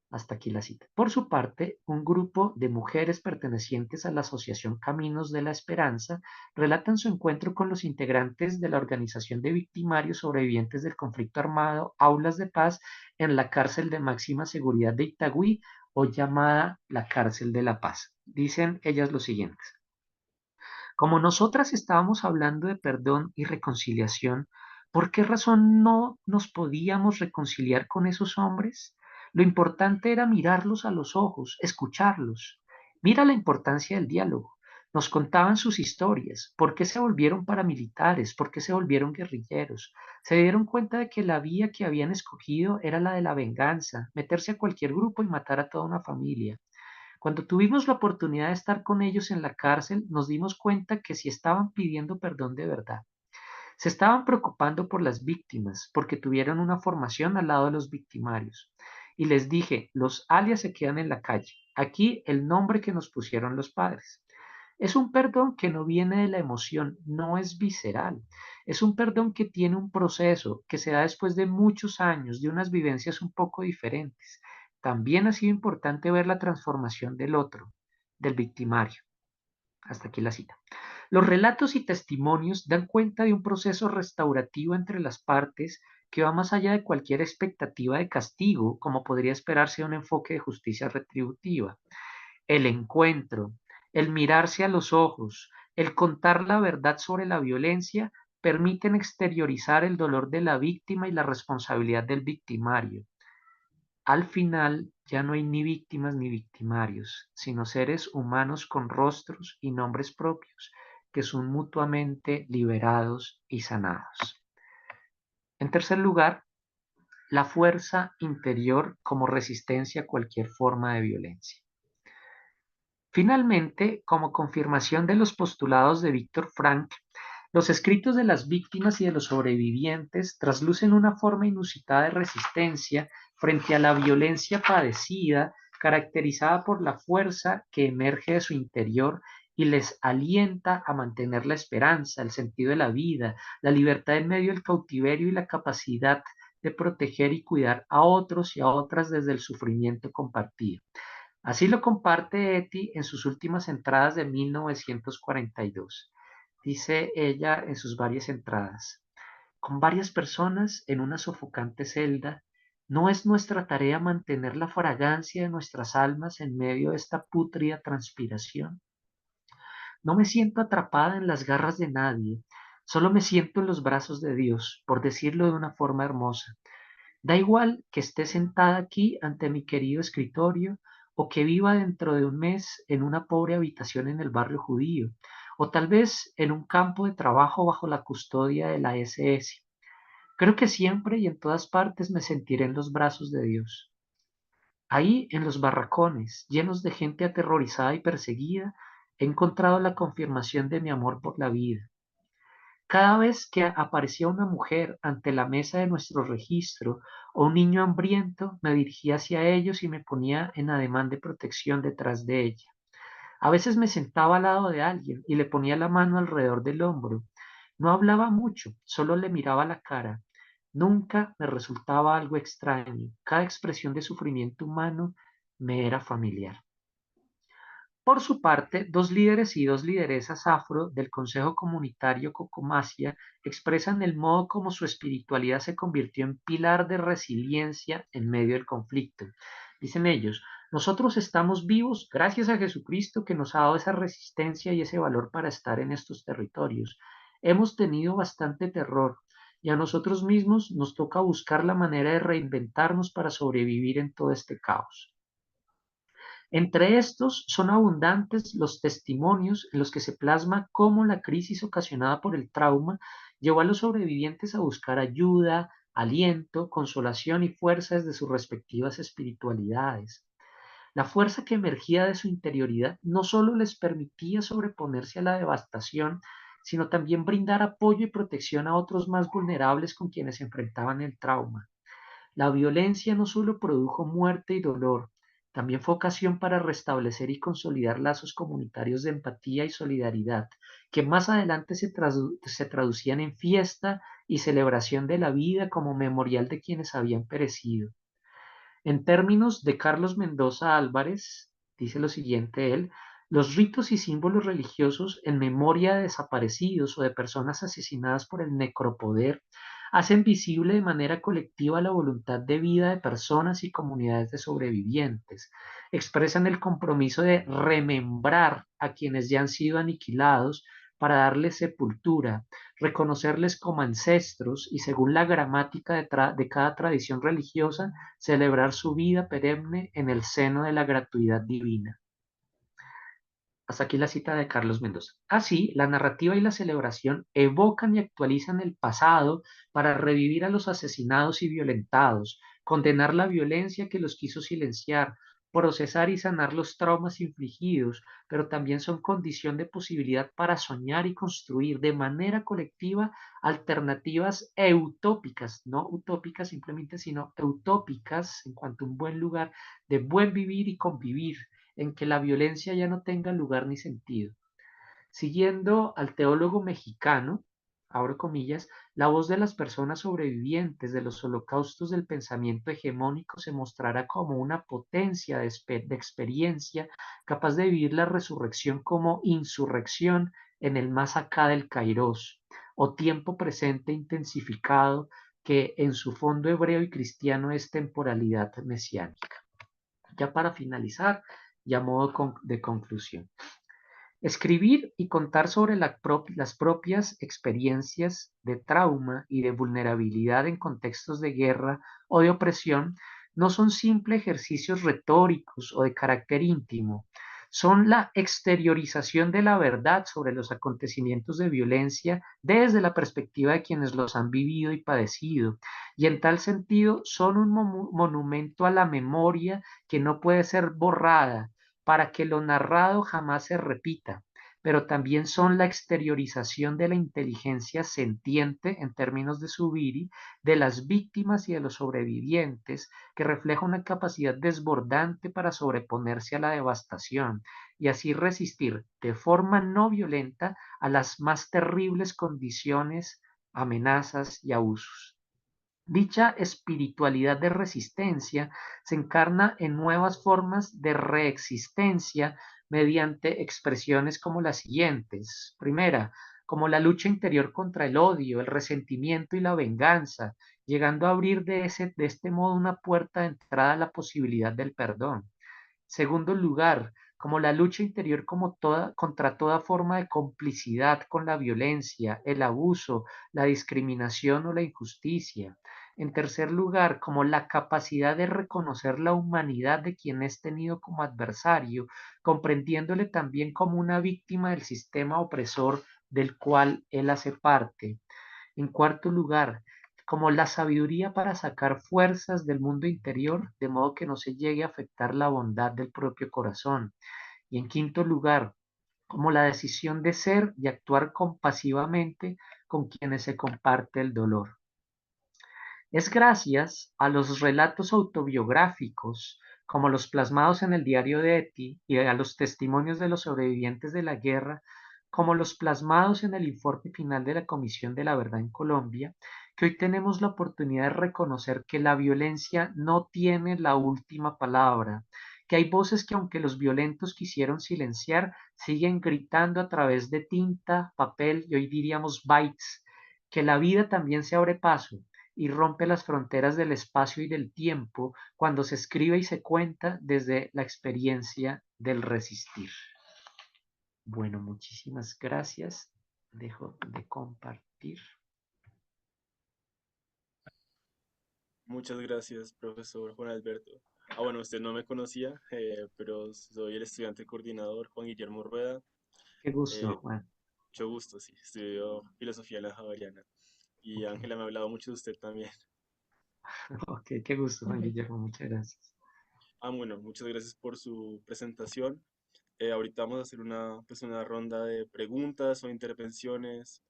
Hasta aquí la cita. Por su parte, un grupo de mujeres pertenecientes a la Asociación Caminos de la Esperanza relatan su encuentro con los integrantes de la Organización de Victimarios Sobrevivientes del Conflicto Armado Aulas de Paz en la cárcel de máxima seguridad de Itagüí, o llamada la Cárcel de la Paz. Dicen ellas lo siguiente: como nosotras estábamos hablando de perdón y reconciliación, ¿por qué razón no nos podíamos reconciliar con esos hombres? Lo importante era mirarlos a los ojos, escucharlos. Mira la importancia del diálogo. Nos contaban sus historias, por qué se volvieron paramilitares, por qué se volvieron guerrilleros. Se dieron cuenta de que la vía que habían escogido era la de la venganza, meterse a cualquier grupo y matar a toda una familia. Cuando tuvimos la oportunidad de estar con ellos en la cárcel, nos dimos cuenta que si estaban pidiendo perdón de verdad, se estaban preocupando por las víctimas, porque tuvieron una formación al lado de los victimarios. Y les dije, los alias se quedan en la calle. Aquí el nombre que nos pusieron los padres. Es un perdón que no viene de la emoción, no es visceral. Es un perdón que tiene un proceso que se da después de muchos años, de unas vivencias un poco diferentes. También ha sido importante ver la transformación del otro, del victimario. Hasta aquí la cita. Los relatos y testimonios dan cuenta de un proceso restaurativo entre las partes que va más allá de cualquier expectativa de castigo, como podría esperarse de un enfoque de justicia retributiva. El encuentro, el mirarse a los ojos, el contar la verdad sobre la violencia permiten exteriorizar el dolor de la víctima y la responsabilidad del victimario. Al final ya no hay ni víctimas ni victimarios, sino seres humanos con rostros y nombres propios que son mutuamente liberados y sanados. En tercer lugar, la fuerza interior como resistencia a cualquier forma de violencia. Finalmente, como confirmación de los postulados de Viktor Frankl, los escritos de las víctimas y de los sobrevivientes traslucen una forma inusitada de resistencia frente a la violencia padecida, caracterizada por la fuerza que emerge de su interior y les alienta a mantener la esperanza, el sentido de la vida, la libertad en medio del cautiverio y la capacidad de proteger y cuidar a otros y a otras desde el sufrimiento compartido. Así lo comparte Etty en sus últimas entradas de 1942. Dice ella en sus varias entradas: con varias personas en una sofocante celda, ¿no es nuestra tarea mantener la fragancia de nuestras almas en medio de esta pútrida transpiración? No me siento atrapada en las garras de nadie, solo me siento en los brazos de Dios, por decirlo de una forma hermosa. Da igual que esté sentada aquí ante mi querido escritorio o que viva dentro de un mes en una pobre habitación en el barrio judío, o tal vez en un campo de trabajo bajo la custodia de la SS. Creo que siempre y en todas partes me sentiré en los brazos de Dios. Ahí, en los barracones, llenos de gente aterrorizada y perseguida, he encontrado la confirmación de mi amor por la vida. Cada vez que aparecía una mujer ante la mesa de nuestro registro o un niño hambriento, me dirigía hacia ellos y me ponía en ademán de protección detrás de ella. A veces me sentaba al lado de alguien y le ponía la mano alrededor del hombro. No hablaba mucho, solo le miraba la cara. Nunca me resultaba algo extraño. Cada expresión de sufrimiento humano me era familiar. Por su parte, dos líderes y dos lideresas afro del Consejo Comunitario Cocomasia expresan el modo como su espiritualidad se convirtió en pilar de resiliencia en medio del conflicto. Dicen ellos: nosotros estamos vivos gracias a Jesucristo, que nos ha dado esa resistencia y ese valor para estar en estos territorios. Hemos tenido bastante terror y a nosotros mismos nos toca buscar la manera de reinventarnos para sobrevivir en todo este caos. Entre estos son abundantes los testimonios en los que se plasma cómo la crisis ocasionada por el trauma llevó a los sobrevivientes a buscar ayuda, aliento, consolación y fuerza desde sus respectivas espiritualidades. La fuerza que emergía de su interioridad no solo les permitía sobreponerse a la devastación, sino también brindar apoyo y protección a otros más vulnerables con quienes se enfrentaban el trauma. La violencia no solo produjo muerte y dolor, también fue ocasión para restablecer y consolidar lazos comunitarios de empatía y solidaridad, que más adelante se traducían en fiesta y celebración de la vida como memorial de quienes habían perecido. En términos de Carlos Mendoza Álvarez, dice lo siguiente él: los ritos y símbolos religiosos en memoria de desaparecidos o de personas asesinadas por el necropoder hacen visible de manera colectiva la voluntad de vida de personas y comunidades de sobrevivientes. Expresan el compromiso de remembrar a quienes ya han sido aniquilados para darles sepultura, reconocerles como ancestros y, según la gramática de cada tradición religiosa, celebrar su vida perenne en el seno de la gratuidad divina. Hasta aquí la cita de Carlos Mendoza. Así, la narrativa y la celebración evocan y actualizan el pasado para revivir a los asesinados y violentados, condenar la violencia que los quiso silenciar, procesar y sanar los traumas infligidos, pero también son condición de posibilidad para soñar y construir de manera colectiva alternativas eutópicas, no utópicas simplemente, sino eutópicas en cuanto a un buen lugar de buen vivir y convivir, en que la violencia ya no tenga lugar ni sentido. Siguiendo al teólogo mexicano, abro comillas, la voz de las personas sobrevivientes de los holocaustos del pensamiento hegemónico se mostrará como una potencia de experiencia capaz de vivir la resurrección como insurrección en el más acá del Kairos, o tiempo presente intensificado, que en su fondo hebreo y cristiano es temporalidad mesiánica. Ya para finalizar, y a modo de conclusión, escribir y contar sobre las propias experiencias de trauma y de vulnerabilidad en contextos de guerra o de opresión no son simples ejercicios retóricos o de carácter íntimo, son la exteriorización de la verdad sobre los acontecimientos de violencia desde la perspectiva de quienes los han vivido y padecido, y en tal sentido son un monumento a la memoria que no puede ser borrada para que lo narrado jamás se repita, pero también son la exteriorización de la inteligencia sentiente en términos de Zubiri, de las víctimas y de los sobrevivientes, que refleja una capacidad desbordante para sobreponerse a la devastación y así resistir de forma no violenta a las más terribles condiciones, amenazas y abusos. Dicha espiritualidad de resistencia se encarna en nuevas formas de reexistencia mediante expresiones como las siguientes. Primera, como la lucha interior contra el odio, el resentimiento y la venganza, llegando a abrir de este modo una puerta de entrada a la posibilidad del perdón. Segundo lugar, como la lucha interior contra toda forma de complicidad con la violencia, el abuso, la discriminación o la injusticia. En tercer lugar, como la capacidad de reconocer la humanidad de quien es tenido como adversario, comprendiéndole también como una víctima del sistema opresor del cual él hace parte. En cuarto lugar, como la sabiduría para sacar fuerzas del mundo interior, de modo que no se llegue a afectar la bondad del propio corazón. Y en quinto lugar, como la decisión de ser y actuar compasivamente con quienes se comparte el dolor. Es gracias a los relatos autobiográficos, como los plasmados en el diario de Eti, y a los testimonios de los sobrevivientes de la guerra, como los plasmados en el informe final de la Comisión de la Verdad en Colombia, que hoy tenemos la oportunidad de reconocer que la violencia no tiene la última palabra, que hay voces que, aunque los violentos quisieron silenciar, siguen gritando a través de tinta, papel y hoy diríamos bytes, que la vida también se abre paso y rompe las fronteras del espacio y del tiempo cuando se escribe y se cuenta desde la experiencia del resistir. Bueno, muchísimas gracias. Dejo de compartir. Muchas gracias, profesor Juan Alberto. Ah, bueno, usted no me conocía, pero soy el estudiante coordinador Juan Guillermo Rueda. Qué gusto, Eh, Juan. Mucho gusto, sí, estudio filosofía en la Javeriana. Y Ok, Ángela me ha hablado mucho de usted también. ok, qué gusto, Juan Guillermo. Muchas gracias. Ah, bueno, muchas gracias por su presentación. Ahorita vamos a hacer una ronda de preguntas o intervenciones,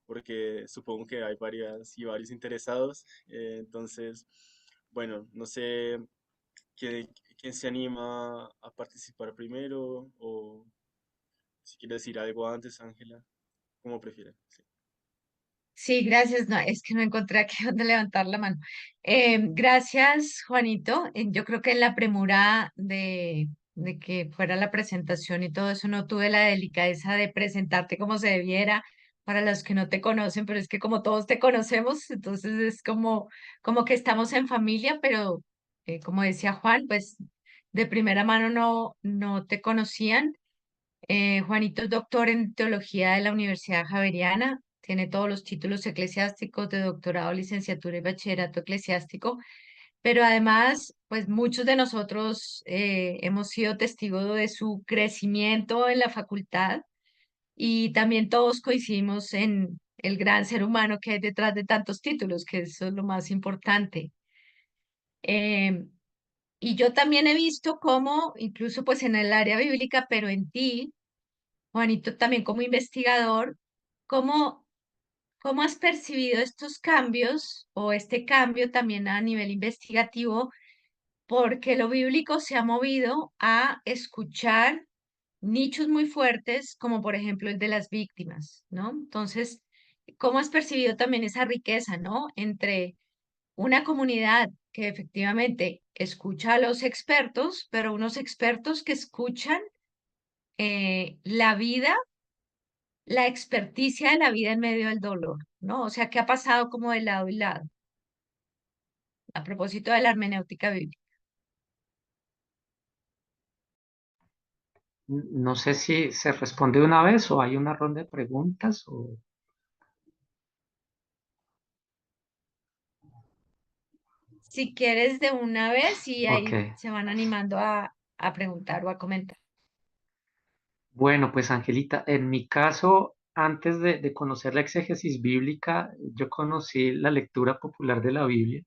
porque supongo que hay varias y varios interesados. Entonces, bueno, no sé quién, quién se anima a participar primero o si quiere decir algo antes, Ángela, como prefiera. Sí. Sí, gracias. No, es que no encontré aquí dónde levantar la mano. Gracias, Juanito. Yo creo que en la premura de que fuera la presentación y todo eso, no tuve la delicadeza de presentarte como se debiera para los que no te conocen, pero es que como todos te conocemos, entonces es como que estamos en familia, pero como decía Juan, pues de primera mano no te conocían. Juanito es doctor en teología de la Universidad Javeriana, tiene todos los títulos eclesiásticos de doctorado, licenciatura y bachillerato eclesiástico, pero además, pues muchos de nosotros hemos sido testigos de su crecimiento en la facultad y también todos coincidimos en el gran ser humano que hay detrás de tantos títulos, que eso es lo más importante. Eh, y yo también he visto cómo, incluso pues en el área bíblica, pero en ti, Juanito, también como investigador, ¿cómo, cómo has percibido estos cambios o este cambio también a nivel investigativo? Porque lo bíblico se ha movido a escuchar nichos muy fuertes, como por ejemplo el de las víctimas, ¿no? Entonces, ¿cómo has percibido también esa riqueza, ¿no? Entre una comunidad que efectivamente escucha a los expertos, pero unos expertos que escuchan la vida, la experticia de la vida en medio del dolor, ¿no? O sea, ¿qué ha pasado como de lado y lado? A propósito de la hermenéutica bíblica. No sé si se responde una vez o hay una ronda de preguntas o... Si quieres de una vez y Ok. ahí se van animando a preguntar o a comentar. Bueno, pues Angelita, en mi caso, antes de conocer la exégesis bíblica, yo conocí la lectura popular de la Biblia.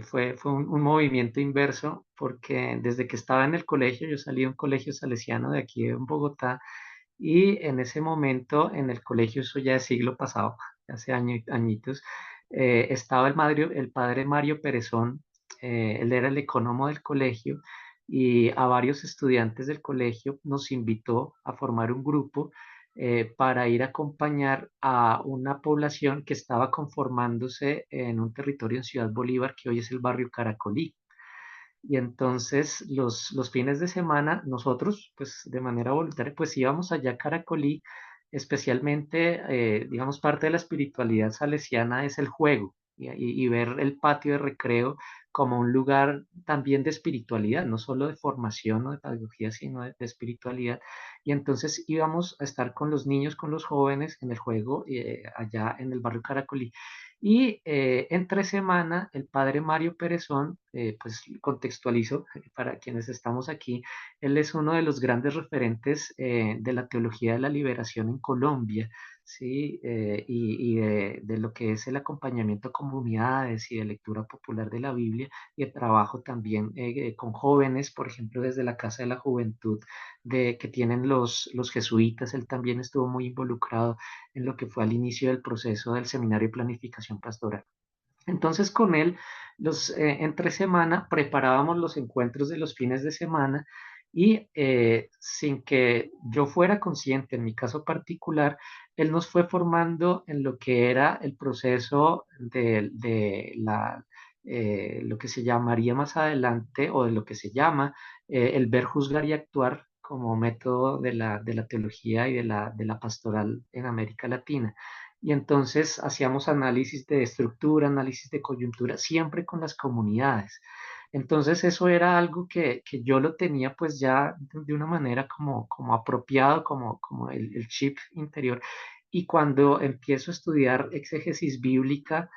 Fue un movimiento inverso porque desde que estaba en el colegio, yo salí de un colegio salesiano de aquí en Bogotá y en ese momento en el colegio, eso ya es siglo pasado, hace añitos, estaba el padre Mario Perezón, él era el economo del colegio y a varios estudiantes del colegio nos invitó a formar un grupo para ir a acompañar a una población que estaba conformándose en un territorio en Ciudad Bolívar, que hoy es el barrio Caracolí. Y entonces los fines de semana nosotros, pues de manera voluntaria, pues íbamos allá a Caracolí, especialmente, digamos, parte de la espiritualidad salesiana es el juego y ver el patio de recreo como un lugar también de espiritualidad, no solo de formación o de pedagogía, sino de espiritualidad. Y entonces íbamos a estar con los niños, con los jóvenes en el juego allá en el barrio Caracolí. Y entre semana, el padre Mario Perezón, pues contextualizo para quienes estamos aquí, él es uno de los grandes referentes de la teología de la liberación en Colombia, ¿sí? Y de lo que es el acompañamiento a comunidades y de lectura popular de la Biblia y el trabajo también con jóvenes, por ejemplo, desde la Casa de la Juventud que tienen los jesuitas, él también estuvo muy involucrado en lo que fue al inicio del proceso del seminario de planificación pastoral. Entonces con él, entre semana, preparábamos los encuentros de los fines de semana y sin que yo fuera consciente, en mi caso particular, él nos fue formando en lo que era el proceso de lo que se llamaría más adelante o de lo que se llama el ver, juzgar y actuar como método de la teología y de la pastoral en América Latina. Y entonces hacíamos análisis de estructura, análisis de coyuntura, siempre con las comunidades. Entonces eso era algo que yo lo tenía pues ya de una manera como apropiado, como el chip interior. Y cuando empiezo a estudiar exégesis bíblica,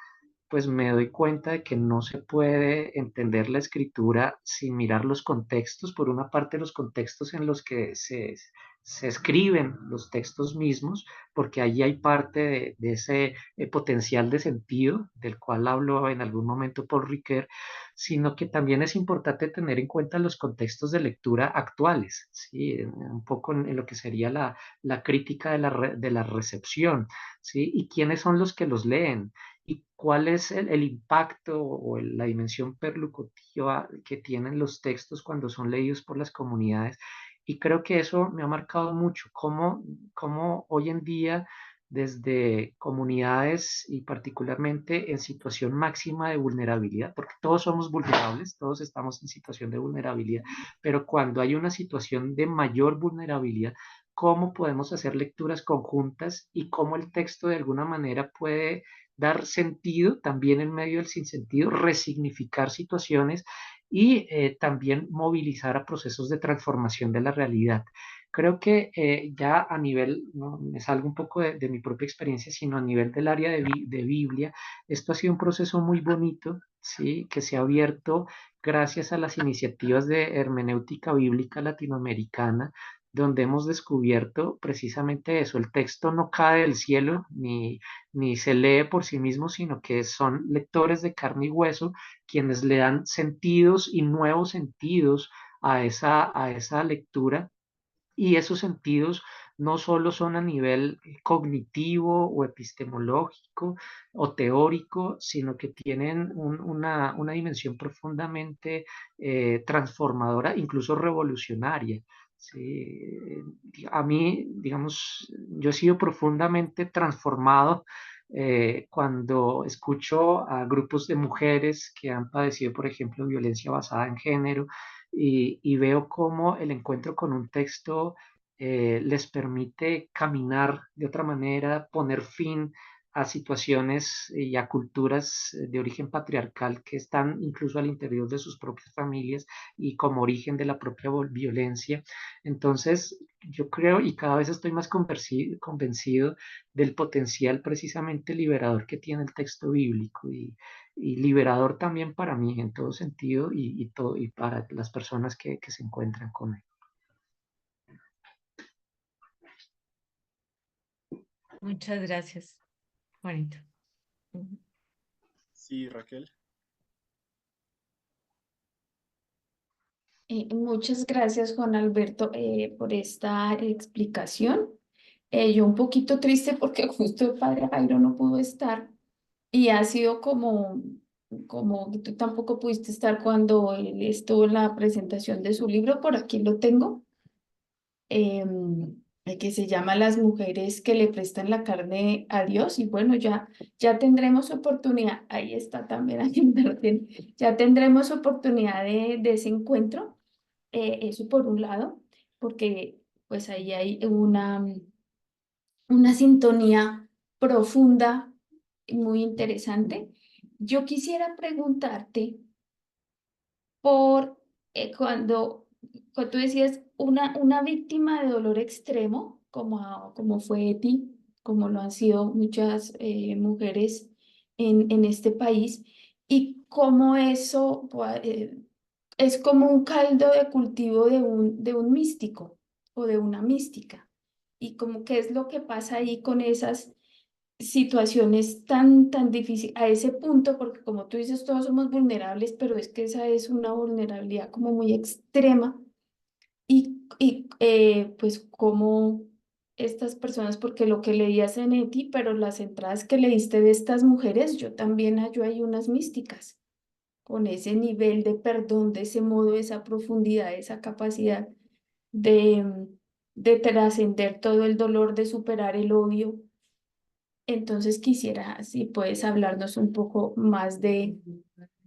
pues me doy cuenta de que no se puede entender la escritura sin mirar los contextos. Por una parte, los contextos en los que se escriben los textos mismos, porque allí hay parte de ese potencial de sentido del cual habló en algún momento Paul Ricoeur, sino que también es importante tener en cuenta los contextos de lectura actuales, ¿sí? Un poco en lo que sería la crítica de la recepción, ¿sí? Y quiénes son los que los leen y cuál es el impacto o la dimensión perlocutiva que tienen los textos cuando son leídos por las comunidades. Y creo que eso me ha marcado mucho, cómo hoy en día desde comunidades y particularmente en situación máxima de vulnerabilidad, porque todos somos vulnerables, todos estamos en situación de vulnerabilidad, pero cuando hay una situación de mayor vulnerabilidad, cómo podemos hacer lecturas conjuntas y cómo el texto de alguna manera puede dar sentido también en medio del sinsentido, resignificar situaciones y también movilizar a procesos de transformación de la realidad. Creo que ya a nivel, no me salgo un poco de mi propia experiencia, sino a nivel del área de Biblia, esto ha sido un proceso muy bonito, ¿sí? Que se ha abierto gracias a las iniciativas de hermenéutica bíblica latinoamericana, donde hemos descubierto precisamente eso. El texto no cae del cielo ni se lee por sí mismo, sino que son lectores de carne y hueso quienes le dan sentidos y nuevos sentidos a esa lectura, y esos sentidos no solo son a nivel cognitivo o epistemológico o teórico, sino que tienen una dimensión profundamente transformadora, incluso revolucionaria. Sí, a mí, digamos, yo he sido profundamente transformado cuando escucho a grupos de mujeres que han padecido, por ejemplo, violencia basada en género, y veo cómo el encuentro con un texto les permite caminar de otra manera, poner fin a situaciones y a culturas de origen patriarcal que están incluso al interior de sus propias familias y como origen de la propia violencia. Entonces, yo creo y cada vez estoy más convencido del potencial precisamente liberador que tiene el texto bíblico, y liberador también para mí en todo sentido, y para las personas que se encuentran con él. Muchas gracias, Juanito. Ujú. Sí, Raquel. Muchas gracias, Juan Alberto, por esta explicación. Yo un poquito triste porque justo el padre Jairo no pudo estar y ha sido como que tú tampoco pudiste estar cuando él estuvo en la presentación de su libro. Por aquí lo tengo, que se llama Las mujeres que le prestan la carne a Dios. Y bueno, ya tendremos oportunidad, ahí está también, ahí en verde, ya tendremos oportunidad de ese encuentro. Eso por un lado, porque pues ahí hay una sintonía profunda y muy interesante. Yo quisiera preguntarte por cuando tú decías una víctima de dolor extremo, como fue Eti, como lo han sido muchas mujeres en este país, y cómo eso es como un caldo de cultivo de un místico o de una mística. Y como qué es lo que pasa ahí con esas situaciones tan difíciles a ese punto, porque como tú dices, todos somos vulnerables, pero es que esa es una vulnerabilidad como muy extrema. Pues como estas personas, porque lo que leías en Eti, pero las entradas que leíste de estas mujeres, yo también hallo ahí unas místicas con ese nivel de perdón, de ese modo, esa profundidad, esa capacidad de, de trascender todo el dolor, de superar el odio. Entonces quisiera, si puedes hablarnos un poco más de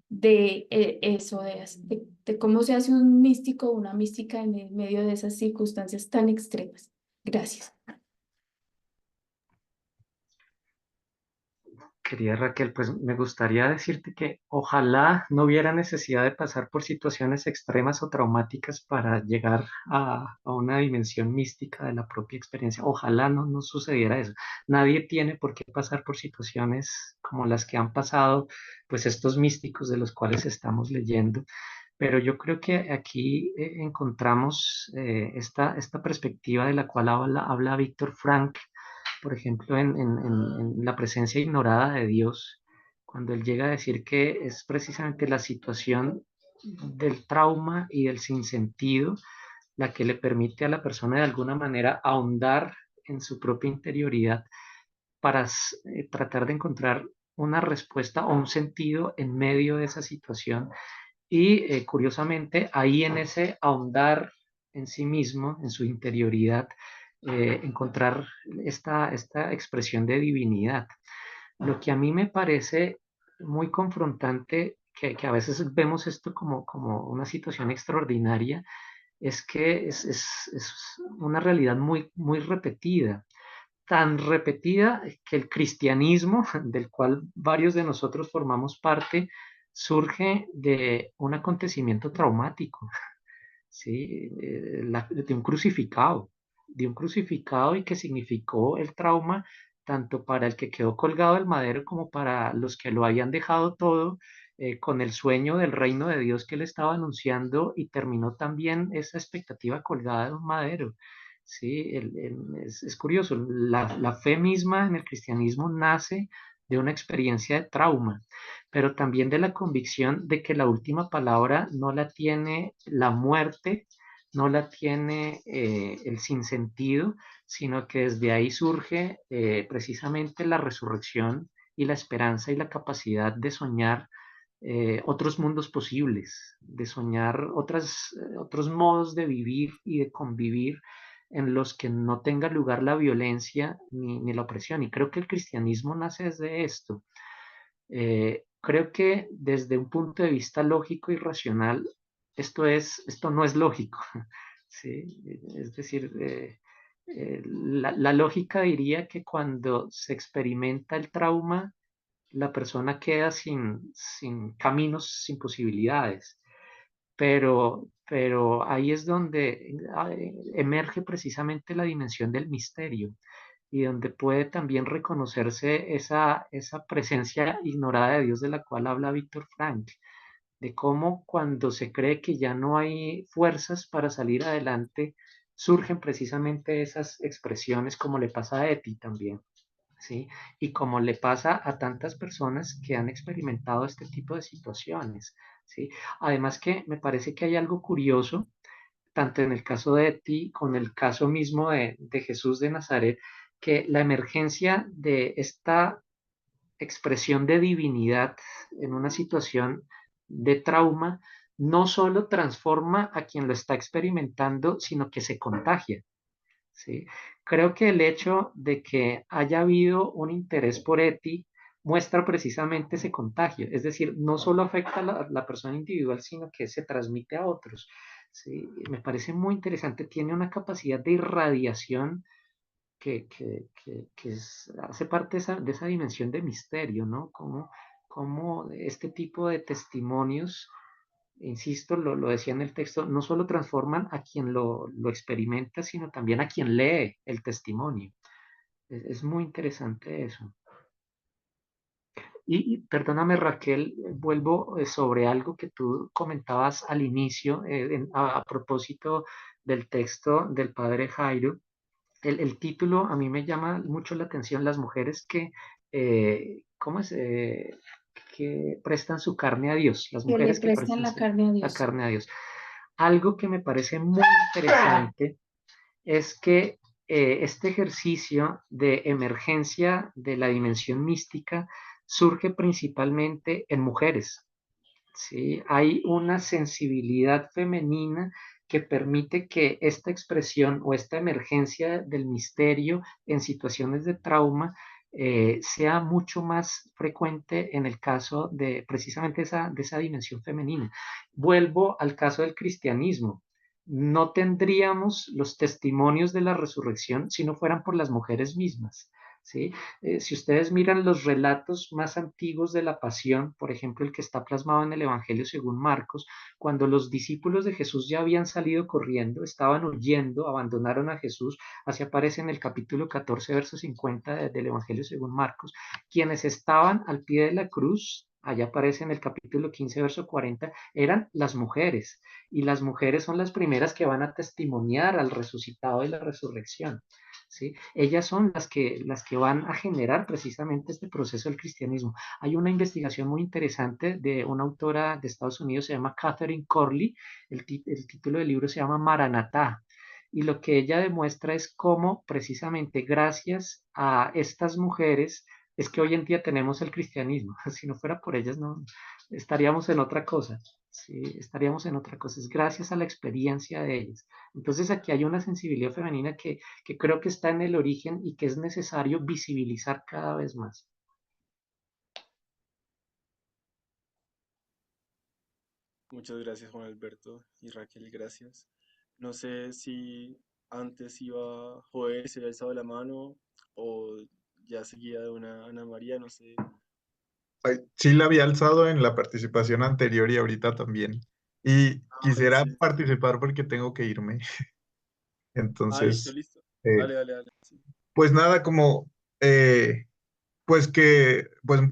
eso, de cómo se hace un místico o una mística en el medio de esas circunstancias tan extremas. Gracias. Querida Raquel, pues me gustaría decirte que ojalá no hubiera necesidad de pasar por situaciones extremas o traumáticas para llegar a una dimensión mística de la propia experiencia. Ojalá no sucediera eso. Nadie tiene por qué pasar por situaciones como las que han pasado, pues estos místicos de los cuales estamos leyendo. Pero yo creo que aquí encontramos esta perspectiva de la cual habla Víctor Frank, por ejemplo, en la presencia ignorada de Dios, cuando él llega a decir que es precisamente la situación del trauma y del sinsentido la que le permite a la persona de alguna manera ahondar en su propia interioridad para tratar de encontrar una respuesta o un sentido en medio de esa situación. Y curiosamente, ahí en ese ahondar en sí mismo, en su interioridad, encontrar esta expresión de divinidad. Lo que a mí me parece muy confrontante, que a veces vemos esto como una situación extraordinaria, es que es una realidad muy repetida, tan repetida que el cristianismo, del cual varios de nosotros formamos parte, surge de un acontecimiento traumático, ¿sí? De un crucificado y que significó el trauma tanto para el que quedó colgado del madero como para los que lo habían dejado todo con el sueño del reino de Dios que él estaba anunciando y terminó también esa expectativa colgada de un madero. Sí, es curioso, la fe misma en el cristianismo nace de una experiencia de trauma, pero también de la convicción de que la última palabra no la tiene la muerte, no la tiene el sinsentido, sino que desde ahí surge precisamente la resurrección y la esperanza y la capacidad de soñar otros mundos posibles, de soñar otros modos de vivir y de convivir en los que no tenga lugar la violencia ni la opresión. Y creo que el cristianismo nace desde esto. Creo que desde un punto de vista lógico y racional, esto no es lógico. ¿Sí? Es decir, la lógica diría que cuando se experimenta el trauma, la persona queda sin caminos, sin posibilidades. Pero ahí es donde emerge precisamente la dimensión del misterio y donde puede también reconocerse esa presencia ignorada de Dios de la cual habla Víctor Frank, de cómo cuando se cree que ya no hay fuerzas para salir adelante, surgen precisamente esas expresiones como le pasa a Eti también. ¿Sí? Y como le pasa a tantas personas que han experimentado este tipo de situaciones, ¿sí? Además que me parece que hay algo curioso, tanto en el caso de Eti, con el caso mismo de Jesús de Nazaret, que la emergencia de esta expresión de divinidad en una situación de trauma no solo transforma a quien lo está experimentando, sino que se contagia. ¿Sí? Creo que el hecho de que haya habido un interés por Eti muestra precisamente ese contagio, es decir, no solo afecta a la persona individual, sino que se transmite a otros. ¿Sí? Me parece muy interesante, tiene una capacidad de irradiación hace parte de esa dimensión de misterio, ¿no? Como este tipo de testimonios, insisto, lo decía en el texto, no solo transforman a quien lo experimenta, sino también a quien lee el testimonio. Es muy interesante eso. Y perdóname, Raquel, vuelvo sobre algo que tú comentabas al inicio, a propósito del texto del padre Jairo. El título a mí me llama mucho la atención, las mujeres ¿cómo es? Que prestan su carne a Dios, las Que le mujeres que prestan prestan la carne a la Dios. carne a Dios. Algo que me parece muy interesante es que este ejercicio de emergencia de la dimensión mística surge principalmente en mujeres. ¿Sí? Hay una sensibilidad femenina que permite que esta expresión o esta emergencia del misterio en situaciones de trauma sea mucho más frecuente en el caso de precisamente de esa dimensión femenina. Vuelvo al caso del cristianismo. No tendríamos los testimonios de la resurrección si no fueran por las mujeres mismas. ¿Sí? Si ustedes miran los relatos más antiguos de la pasión, por ejemplo, el que está plasmado en el Evangelio según Marcos, cuando los discípulos de Jesús ya habían salido corriendo, estaban huyendo, abandonaron a Jesús, así aparece en el capítulo 14, verso 50 del Evangelio según Marcos, quienes estaban al pie de la cruz, allá aparece en el capítulo 15, verso 40, eran las mujeres, y las mujeres son las primeras que van a testimoniar al resucitado y la resurrección. ¿Sí? Ellas son las que van a generar precisamente este proceso del cristianismo. Hay una investigación muy interesante de una autora de Estados Unidos, se llama Catherine Corley, el título del libro se llama Maranatá, y lo que ella demuestra es cómo precisamente gracias a estas mujeres es que hoy en día tenemos el cristianismo. Si no fuera por ellas, no estaríamos en otra cosa. ¿sí? Estaríamos en otra cosa, es gracias a la experiencia de ellas. Entonces aquí hay una sensibilidad femenina que creo que está en el origen y que es necesario visibilizar cada vez más. Muchas gracias, Juan Alberto y Raquel, gracias. No sé si antes iba Joel, se había alzado la mano o ya seguía de una Ana María, no sé. Ay, sí la había alzado en la participación anterior y ahorita también. Y Vale, quisiera sí. participar porque tengo que irme. Ah, listo, Entonces, listo. eh, Dale, dale, dale. Sí. pues nada, como, pues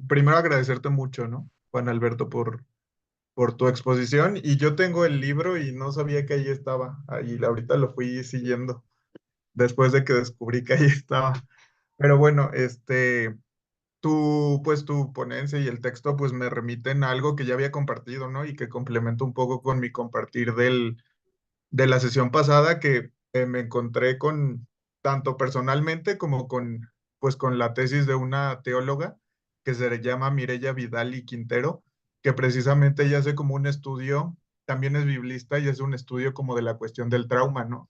primero agradecerte mucho, ¿no? Juan Alberto, por tu exposición. Y yo tengo el libro y no sabía que ahí estaba. Ahí ahorita lo fui siguiendo después de que descubrí que ahí estaba. Pero bueno, pues tu ponencia y el texto pues me remiten a algo que ya había compartido, ¿no? Y que complemento un poco con mi compartir de la sesión pasada que me encontré con, tanto personalmente como con, pues con la tesis de una teóloga que se llama Mireya Vidal y Quintero, que precisamente ella hace como un estudio, también es biblista y hace un estudio como de la cuestión del trauma, ¿no?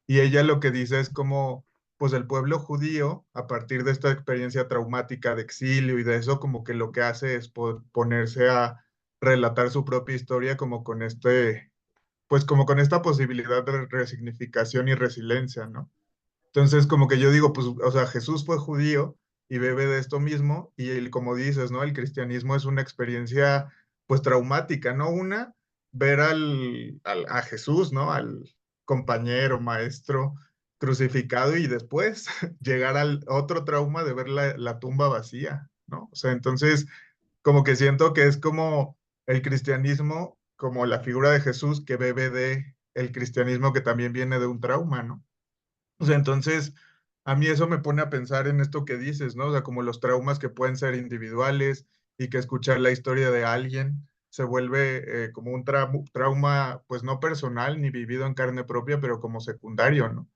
Y ella lo que dice es como, pues el pueblo judío, a partir de esta experiencia traumática de exilio y de eso, como que lo que hace es ponerse a relatar su propia historia como con pues como con esta posibilidad de resignificación y resiliencia, ¿no? Entonces, como que yo digo, pues, o sea, Jesús fue judío y bebe de esto mismo, y como dices, ¿no? El cristianismo es una experiencia, pues, traumática, ¿no? Una, ver a Jesús, ¿no? Al compañero, maestro crucificado y después llegar al otro trauma de ver la tumba vacía, ¿no? O sea, entonces, como que siento que es como el cristianismo, como la figura de Jesús que bebe de el cristianismo que también viene de un trauma, ¿no? O sea, entonces, a mí eso me pone a pensar en esto que dices, ¿no? O sea, como los traumas que pueden ser individuales y que escuchar la historia de alguien se vuelve como un trauma, pues no personal ni vivido en carne propia, pero como secundario, ¿no?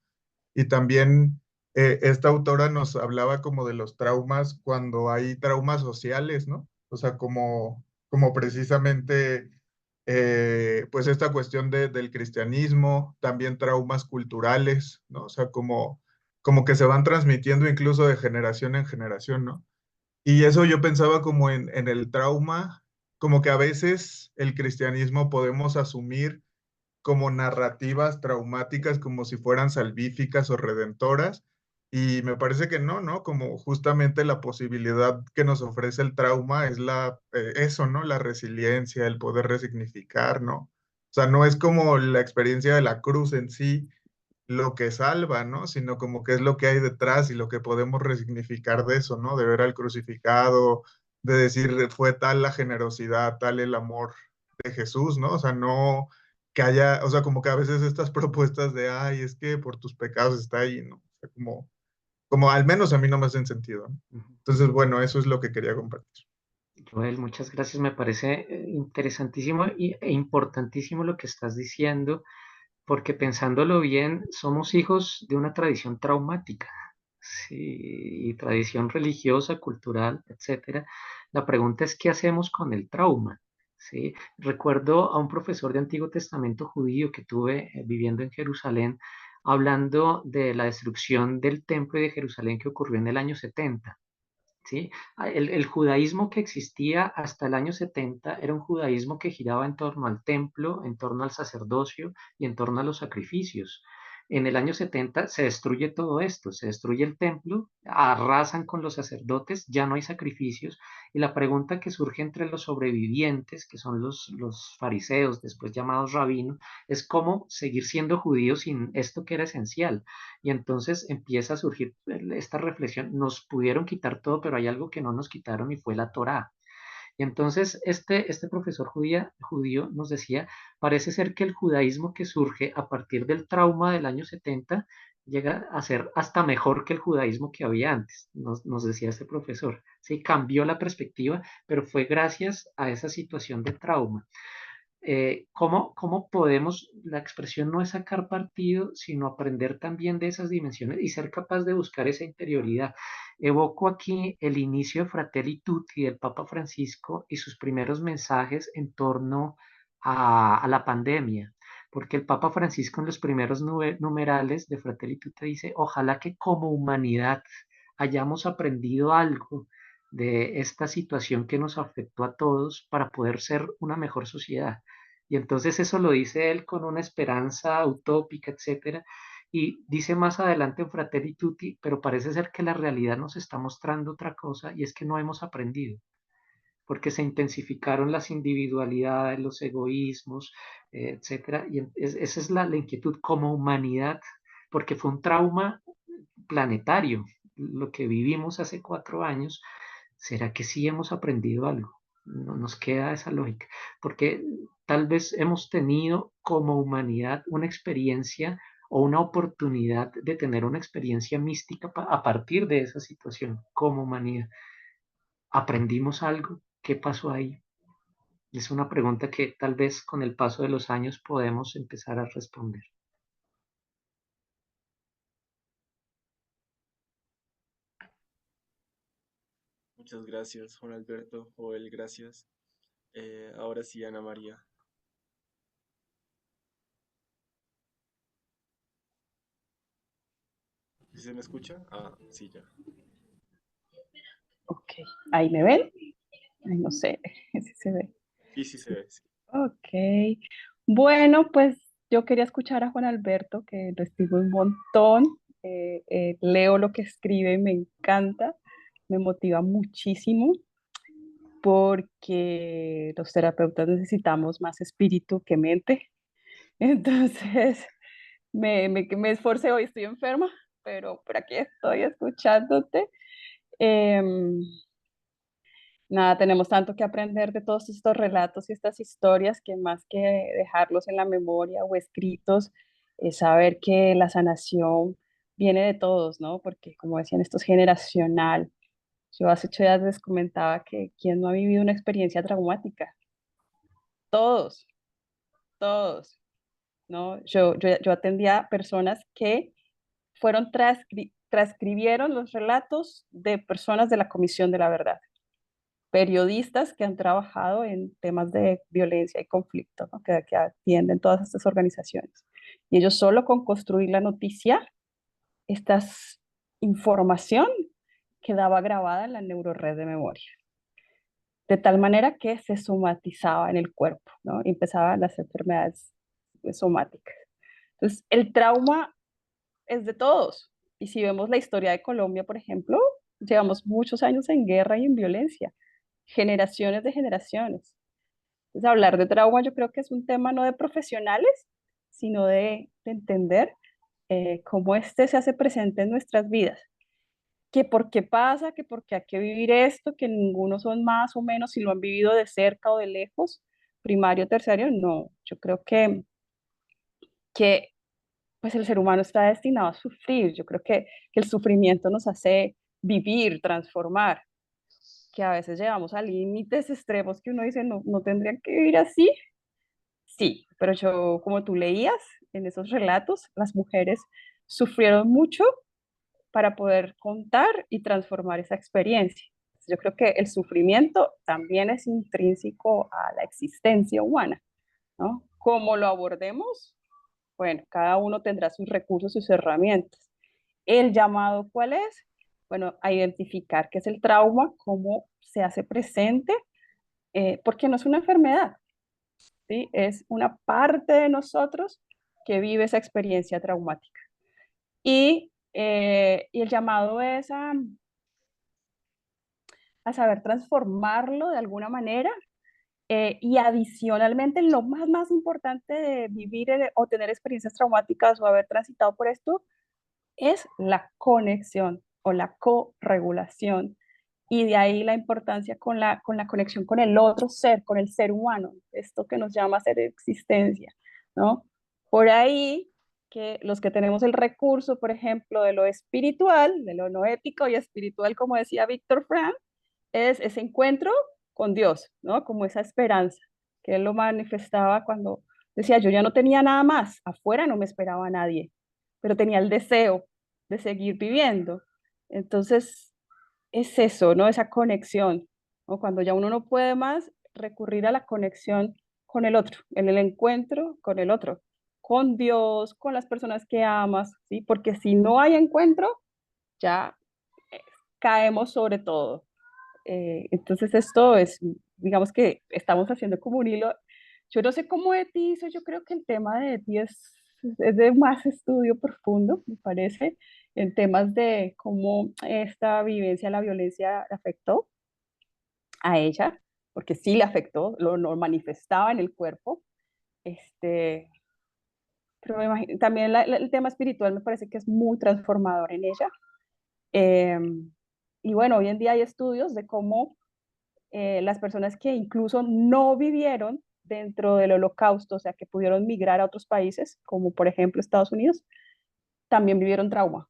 Y también esta autora nos hablaba como de los traumas cuando hay traumas sociales, ¿no? O sea, como precisamente, pues esta cuestión del cristianismo, también traumas culturales, ¿no? O sea, como que se van transmitiendo incluso de generación en generación, ¿no? Y eso yo pensaba como en el trauma, como que a veces el cristianismo podemos asumir como narrativas traumáticas, como si fueran salvíficas o redentoras. Y me parece que no, ¿no? Como justamente la posibilidad que nos ofrece el trauma es eso, ¿no? La resiliencia, el poder resignificar, ¿no? O sea, no es como la experiencia de la cruz en sí lo que salva, ¿no? Sino como que es lo que hay detrás y lo que podemos resignificar de eso, ¿no? De ver al crucificado, de decir, fue tal la generosidad, tal el amor de Jesús, ¿no? O sea, no que haya, o sea, como que a veces estas propuestas de, ay, es que por tus pecados está ahí, ¿no? O sea, como al menos a mí no me hacen sentido, ¿no? Entonces, bueno, eso es lo que quería compartir. Joel, muchas gracias. Me parece interesantísimo e importantísimo lo que estás diciendo, porque pensándolo bien, somos hijos de una tradición traumática, sí, y tradición religiosa, cultural, etcétera. La pregunta es, ¿qué hacemos con el trauma? ¿Sí? Recuerdo a un profesor de Antiguo Testamento judío que tuve viviendo en Jerusalén, hablando de la destrucción del templo de Jerusalén que ocurrió en el año 70. ¿Sí? El judaísmo que existía hasta el año 70 era un judaísmo que giraba en torno al templo, en torno al sacerdocio y en torno a los sacrificios. En el año 70 se destruye todo esto, se destruye el templo, arrasan con los sacerdotes, ya no hay sacrificios, y la pregunta que surge entre los sobrevivientes, que son los fariseos, después llamados rabinos, es cómo seguir siendo judíos sin esto que era esencial. Y entonces empieza a surgir esta reflexión, nos pudieron quitar todo, pero hay algo que no nos quitaron y fue la Torá. Y entonces este profesor judío nos decía, parece ser que el judaísmo que surge a partir del trauma del año 70 llega a ser hasta mejor que el judaísmo que había antes, nos decía este profesor. Sí, cambió la perspectiva, pero fue gracias a esa situación de trauma. ¿Cómo podemos, la expresión no es sacar partido, sino aprender también de esas dimensiones y ser capaz de buscar esa interioridad? Evoco aquí el inicio de Fratelli Tutti del Papa Francisco y sus primeros mensajes en torno a la pandemia, porque el Papa Francisco en los primeros numerales de Fratelli Tutti dice, ojalá que como humanidad hayamos aprendido algo de esta situación que nos afectó a todos para poder ser una mejor sociedad. Y entonces eso lo dice él con una esperanza utópica, etcétera. Y dice más adelante en Fratelli Tutti, pero parece ser que la realidad nos está mostrando otra cosa y es que no hemos aprendido porque se intensificaron las individualidades, los egoísmos, etcétera. Y esa es la inquietud como humanidad, porque fue un trauma planetario lo que vivimos hace 4 años. ¿Será que sí hemos aprendido algo? No, nos queda esa lógica, porque tal vez hemos tenido como humanidad una experiencia o una oportunidad de tener una experiencia mística a partir de esa situación como humanidad. ¿Aprendimos algo? ¿Qué pasó ahí? Es una pregunta que tal vez con el paso de los años podemos empezar a responder. Muchas gracias, Juan Alberto. Joel, gracias. Ahora sí, Ana María. ¿Sí se me escucha? Ah, sí, ya. Ok, ¿ahí me ven? Ay, no sé si se ve. Sí, sí se ve. Sí. Ok, bueno, pues yo quería escuchar a Juan Alberto, que lo estimo un montón. Leo lo que escribe y me encanta, me motiva muchísimo porque los terapeutas necesitamos más espíritu que mente. Entonces, me esforcé hoy, estoy enferma, pero aquí estoy escuchándote. Em, Nada, tenemos tanto que aprender de todos estos relatos y estas historias que más que dejarlos en la memoria o escritos, es saber que la sanación viene de todos, ¿no? Porque como decían, esto es generacional. Yo hace 8 días les comentaba que quien no ha vivido una experiencia traumática, todos, todos, ¿no? Yo atendía a personas que fueron transcribieron los relatos de personas de la Comisión de la Verdad, periodistas que han trabajado en temas de violencia y conflicto, ¿no? que atienden todas estas organizaciones. Y ellos solo con construir la noticia, esta información quedaba grabada en la neurored de memoria, de tal manera que se somatizaba en el cuerpo, ¿no? Y empezaban las enfermedades somáticas. Entonces, el trauma es de todos. Y si vemos la historia de Colombia, por ejemplo, llevamos muchos años en guerra y en violencia, generaciones de generaciones. Entonces, hablar de trauma yo creo que es un tema no de profesionales, sino de entender cómo este se hace presente en nuestras vidas. Que por qué pasa, que por qué hay que vivir esto, que ninguno son más o menos si lo han vivido de cerca o de lejos, primario, terciario, no. Yo creo que pues el ser humano está destinado a sufrir. Yo creo que el sufrimiento nos hace vivir, transformar, que a veces llevamos a límites extremos que uno dice, no, no tendrían que vivir así. Sí, pero yo, como tú leías en esos relatos, las mujeres sufrieron mucho para poder contar y transformar esa experiencia. Yo creo que el sufrimiento también es intrínseco a la existencia humana, ¿no? ¿Cómo lo abordemos? Bueno, cada uno tendrá sus recursos, sus herramientas. ¿El llamado cuál es? Bueno, a identificar qué es el trauma, cómo se hace presente, porque no es una enfermedad, ¿sí? Es una parte de nosotros que vive esa experiencia traumática. Y el llamado es a saber transformarlo de alguna manera. Y adicionalmente, lo más importante de vivir o tener experiencias traumáticas o haber transitado por esto es la conexión o la corregulación. Y de ahí la importancia con la conexión con el otro ser, con el ser humano, esto que nos llama ser existencia, ¿no? Por ahí que los que tenemos el recurso, por ejemplo, de lo espiritual, de lo no ético y espiritual, como decía Víctor Frank, es ese encuentro con Dios, ¿no? Como esa esperanza que él lo manifestaba cuando decía, yo ya no tenía nada más, afuera no me esperaba a nadie, pero tenía el deseo de seguir viviendo. Entonces, es eso, ¿no? Esa conexión, ¿no? Cuando ya uno no puede más, recurrir a la conexión con el otro, en el encuentro con el otro, con Dios, con las personas que amas, ¿sí? Porque si no hay encuentro, ya caemos sobre todo. Entonces esto es, digamos que estamos haciendo como un hilo. Yo no sé cómo Eti hizo, yo creo que el tema de Eti es de más estudio profundo, me parece, en temas de cómo esta vivencia, la violencia afectó a ella, porque sí le afectó, lo manifestaba en el cuerpo. Este, pero también el tema espiritual me parece que es muy transformador en ella. Y bueno, hoy en día hay estudios de cómo las personas que incluso no vivieron dentro del holocausto, o sea, que pudieron migrar a otros países, como por ejemplo Estados Unidos, también vivieron trauma.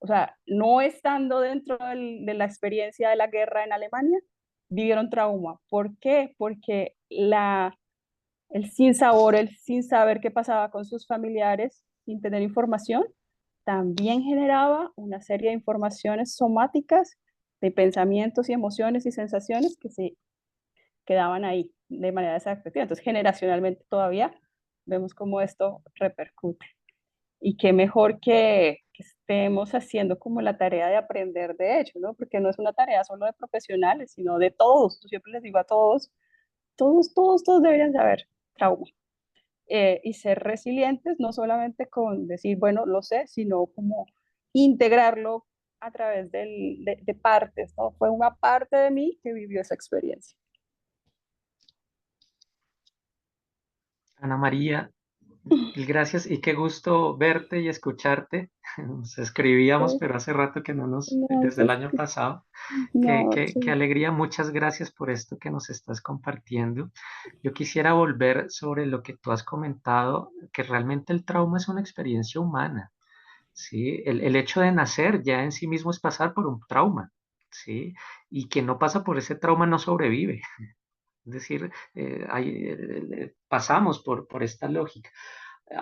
O sea, no estando dentro de la experiencia de la guerra en Alemania, vivieron trauma. ¿Por qué? Porque el sin sabor, el sin saber qué pasaba con sus familiares, sin tener información, también generaba una serie de informaciones somáticas, de pensamientos y emociones y sensaciones que se quedaban ahí de manera desafectiva. Entonces, generacionalmente todavía vemos cómo esto repercute. Y qué mejor que estemos haciendo como la tarea de aprender de ello, ¿no? Porque no es una tarea solo de profesionales, sino de todos. Yo siempre les digo a todos, todos deberían saber trauma. Y ser resilientes, no solamente con decir, bueno, lo sé, sino como integrarlo a través de partes, ¿no? Fue una parte de mí que vivió esa experiencia. Ana María, mil gracias y qué gusto verte y escucharte. Nos escribíamos, Pues, pero hace rato que no nos, no, desde el pues, año pasado. no, Qué sí. alegría, muchas gracias por esto que nos estás compartiendo. Yo quisiera volver sobre lo que tú has comentado, que realmente el trauma es una experiencia humana, ¿sí? El hecho de nacer ya en sí mismo es pasar por un trauma, ¿sí? Y quien no pasa por ese trauma no sobrevive. Es decir, pasamos por esta lógica.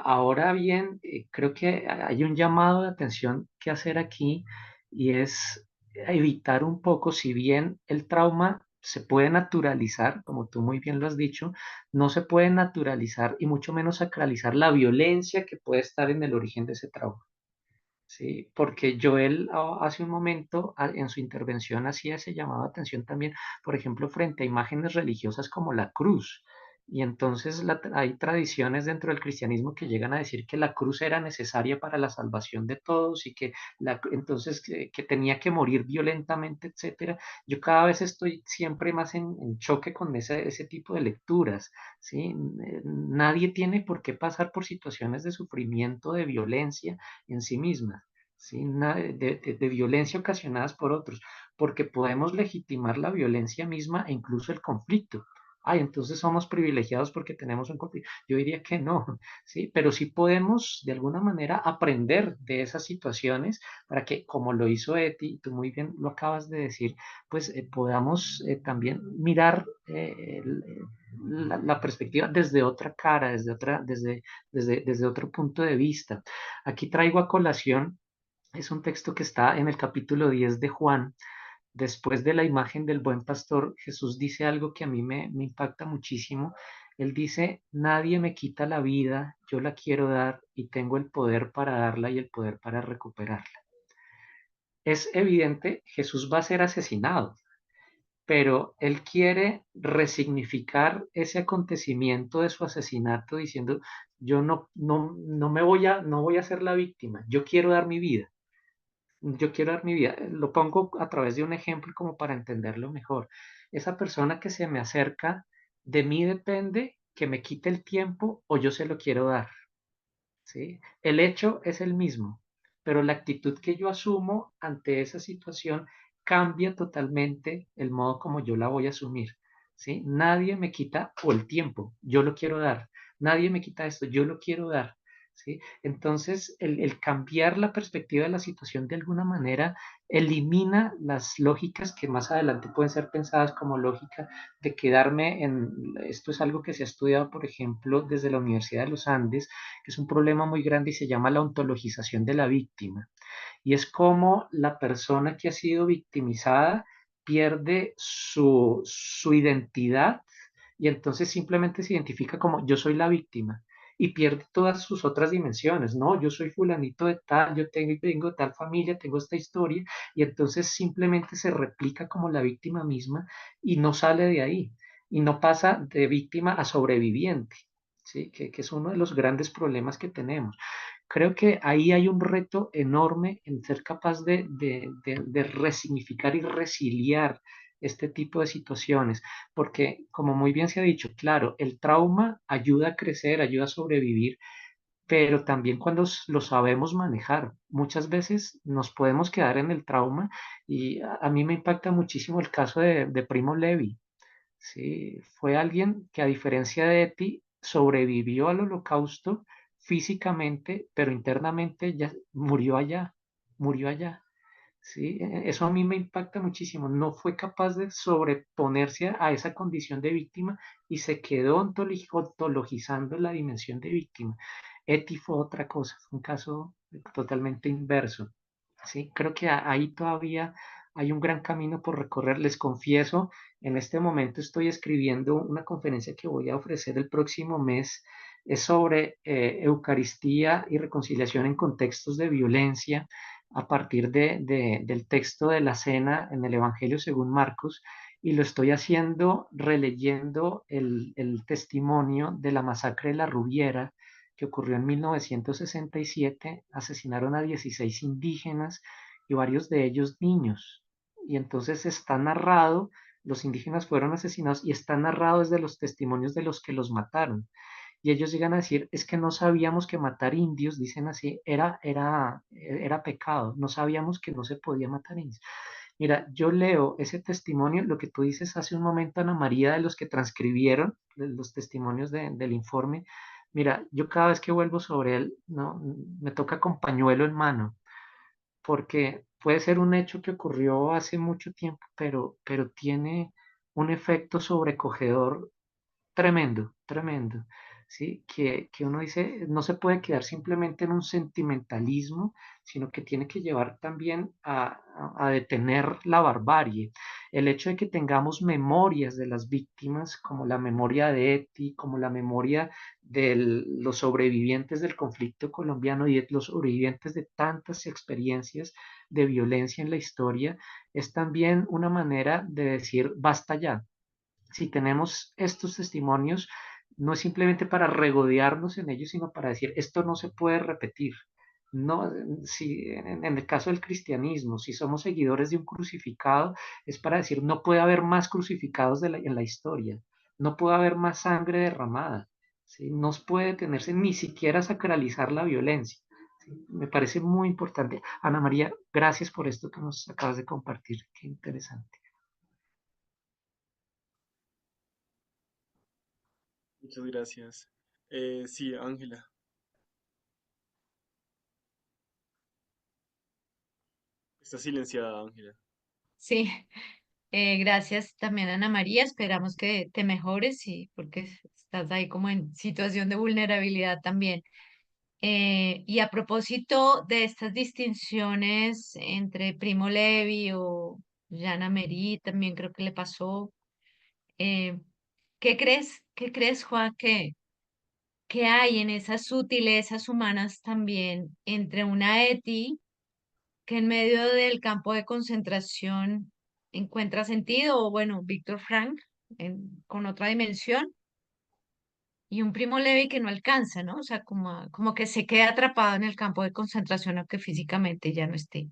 Ahora bien, creo que hay un llamado de atención que hacer aquí y es evitar un poco, si bien el trauma se puede naturalizar, como tú muy bien lo has dicho, no se puede naturalizar y mucho menos sacralizar la violencia que puede estar en el origen de ese trauma. Sí, porque Joel hace un momento en su intervención hacía ese llamado de atención también, por ejemplo, frente a imágenes religiosas como la cruz. Y entonces hay tradiciones dentro del cristianismo que llegan a decir que la cruz era necesaria para la salvación de todos y que entonces que tenía que morir violentamente, etcétera. Yo cada vez estoy siempre más en choque con ese tipo de lecturas, ¿sí? Nadie tiene por qué pasar por situaciones de sufrimiento, de violencia en sí mismas, ¿sí? De violencia ocasionadas por otros, porque podemos legitimar la violencia misma e incluso el conflicto. Ay, entonces somos privilegiados porque tenemos un conflicto. Yo diría que no, ¿sí? Pero sí podemos de alguna manera aprender de esas situaciones para que, como lo hizo Eti, tú muy bien lo acabas de decir, pues podamos también mirar la perspectiva desde otra cara, desde otro punto de vista. Aquí traigo a colación, es un texto que está en el capítulo 10 de Juan. Después de la imagen del buen pastor, Jesús dice algo que a mí me impacta muchísimo. Él dice, nadie me quita la vida, yo la quiero dar y tengo el poder para darla y el poder para recuperarla. Es evidente, Jesús va a ser asesinado, pero él quiere resignificar ese acontecimiento de su asesinato diciendo, yo no voy a ser la víctima, yo quiero dar mi vida. Yo quiero dar mi vida. Lo pongo a través de un ejemplo como para entenderlo mejor. Esa persona que se me acerca, de mí depende que me quite el tiempo o yo se lo quiero dar. ¿Sí? El hecho es el mismo, pero la actitud que yo asumo ante esa situación cambia totalmente el modo como yo la voy a asumir. ¿Sí? Nadie me quita o el tiempo, yo lo quiero dar. Nadie me quita esto, yo lo quiero dar. ¿Sí? Entonces, el cambiar la perspectiva de la situación de alguna manera elimina las lógicas que más adelante pueden ser pensadas como lógica de quedarme en, esto es algo que se ha estudiado, por ejemplo, desde la Universidad de los Andes, que es un problema muy grande y se llama la ontologización de la víctima. Y es como la persona que ha sido victimizada pierde su identidad y entonces simplemente se identifica como yo soy la víctima y pierde todas sus otras dimensiones, ¿no? Yo soy fulanito de tal, yo tengo tal familia, tengo esta historia, y entonces simplemente se replica como la víctima misma y no sale de ahí, y no pasa de víctima a sobreviviente, ¿sí? Que es uno de los grandes problemas que tenemos. Creo que ahí hay un reto enorme en ser capaz de resignificar y resiliar este tipo de situaciones, porque como muy bien se ha dicho, claro, el trauma ayuda a crecer, ayuda a sobrevivir, pero también cuando lo sabemos manejar, muchas veces nos podemos quedar en el trauma y a mí me impacta muchísimo el caso de Primo Levi. Sí, fue alguien que a diferencia de ti sobrevivió al holocausto físicamente, pero internamente ya murió allá, murió allá. Sí, eso a mí me impacta muchísimo. No fue capaz de sobreponerse a esa condición de víctima y se quedó ontologizando la dimensión de víctima. Eti fue otra cosa, fue un caso totalmente inverso. Sí, creo que ahí todavía hay un gran camino por recorrer. Les confieso, en este momento estoy escribiendo una conferencia que voy a ofrecer el próximo mes. Es sobre Eucaristía y reconciliación en contextos de violencia a partir del texto de la cena en el Evangelio según Marcos, y lo estoy haciendo releyendo el testimonio de la masacre de la Rubiera que ocurrió en 1967. Asesinaron a 16 indígenas y varios de ellos niños. Y entonces está narrado, los indígenas fueron asesinados y está narrado desde los testimonios de los que los mataron. Y ellos llegan a decir, es que no sabíamos que matar indios, dicen así, era pecado, no sabíamos que no se podía matar indios. Mira, yo leo ese testimonio, lo que tú dices hace un momento, Ana María, de los que transcribieron los testimonios del informe. Mira, yo cada vez que vuelvo sobre él, no, me toca con pañuelo en mano, porque puede ser un hecho que ocurrió hace mucho tiempo, pero tiene un efecto sobrecogedor tremendo, tremendo, ¿sí? Que uno dice, no se puede quedar simplemente en un sentimentalismo, sino que tiene que llevar también a detener la barbarie. El hecho de que tengamos memorias de las víctimas, como la memoria de Eti, como la memoria de los sobrevivientes del conflicto colombiano y de los sobrevivientes de tantas experiencias de violencia en la historia, es también una manera de decir, basta ya. Si tenemos estos testimonios, no es simplemente para regodearnos en ellos, sino para decir, esto no se puede repetir. No, si en el caso del cristianismo, si somos seguidores de un crucificado, es para decir, no puede haber más crucificados en la historia, no puede haber más sangre derramada, ¿sí? No puede tenerse ni siquiera sacralizar la violencia. ¿Sí? Me parece muy importante. Ana María, gracias por esto que nos acabas de compartir. Qué interesante. Muchas gracias. Sí, Ángela, está silenciada, Ángela. Sí, gracias también Ana María. Esperamos que te mejores y porque estás ahí como en situación de vulnerabilidad también. Y a propósito de estas distinciones entre Primo Levi o Jana Meri, también creo que le pasó. eh, ¿Qué crees? ¿Qué crees, Juan, que hay en esas sutilezas humanas también entre una Eti que en medio del campo de concentración encuentra sentido, o bueno, Víctor Frank con otra dimensión, y un Primo Levi que no alcanza, ¿no? O sea, como que se queda atrapado en el campo de concentración aunque físicamente ya no esté,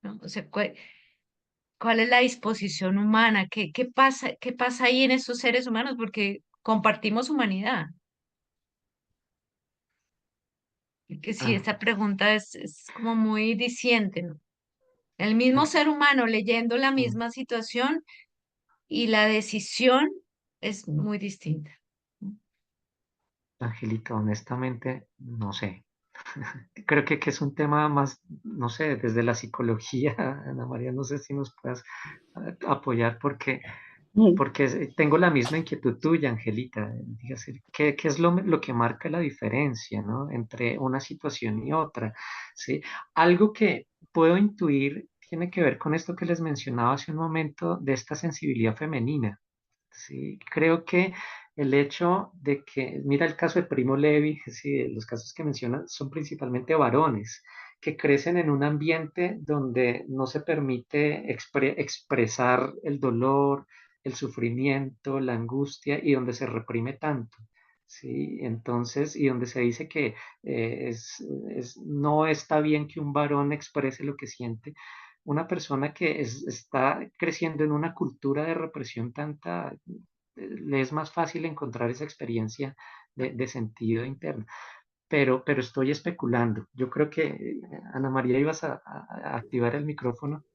¿no? O sea, ¿cuál es la disposición humana? Qué pasa ahí en esos seres humanos? Porque compartimos humanidad. Que sí, Ah, esta pregunta es como muy diciente, ¿no? El mismo ah, ser humano leyendo la mm. misma situación y la decisión es muy distinta. Angelita, honestamente, no sé. Creo que es un tema más, no sé, desde la psicología, Ana María, no sé si nos puedas apoyar Mm. porque tengo la misma inquietud tuya, Angelita. Dígase, ¿qué es lo que marca la diferencia, ¿no? Entre una situación y otra, ¿sí? Algo que puedo intuir tiene que ver con esto que les mencionaba hace un momento de esta sensibilidad femenina. ¿sí? Creo que el hecho de que, mira el caso de Primo Levi, sí, los casos que mencionan son principalmente varones que crecen en un ambiente donde no se permite expresar el dolor, el sufrimiento, la angustia y donde se reprime tanto. Sí, entonces, y donde se dice que no está bien que un varón exprese lo que siente, una persona que está creciendo en una cultura de represión tanta, le es más fácil encontrar esa experiencia de sentido interno. Pero estoy especulando. Yo creo que, Ana María, ibas a activar el micrófono.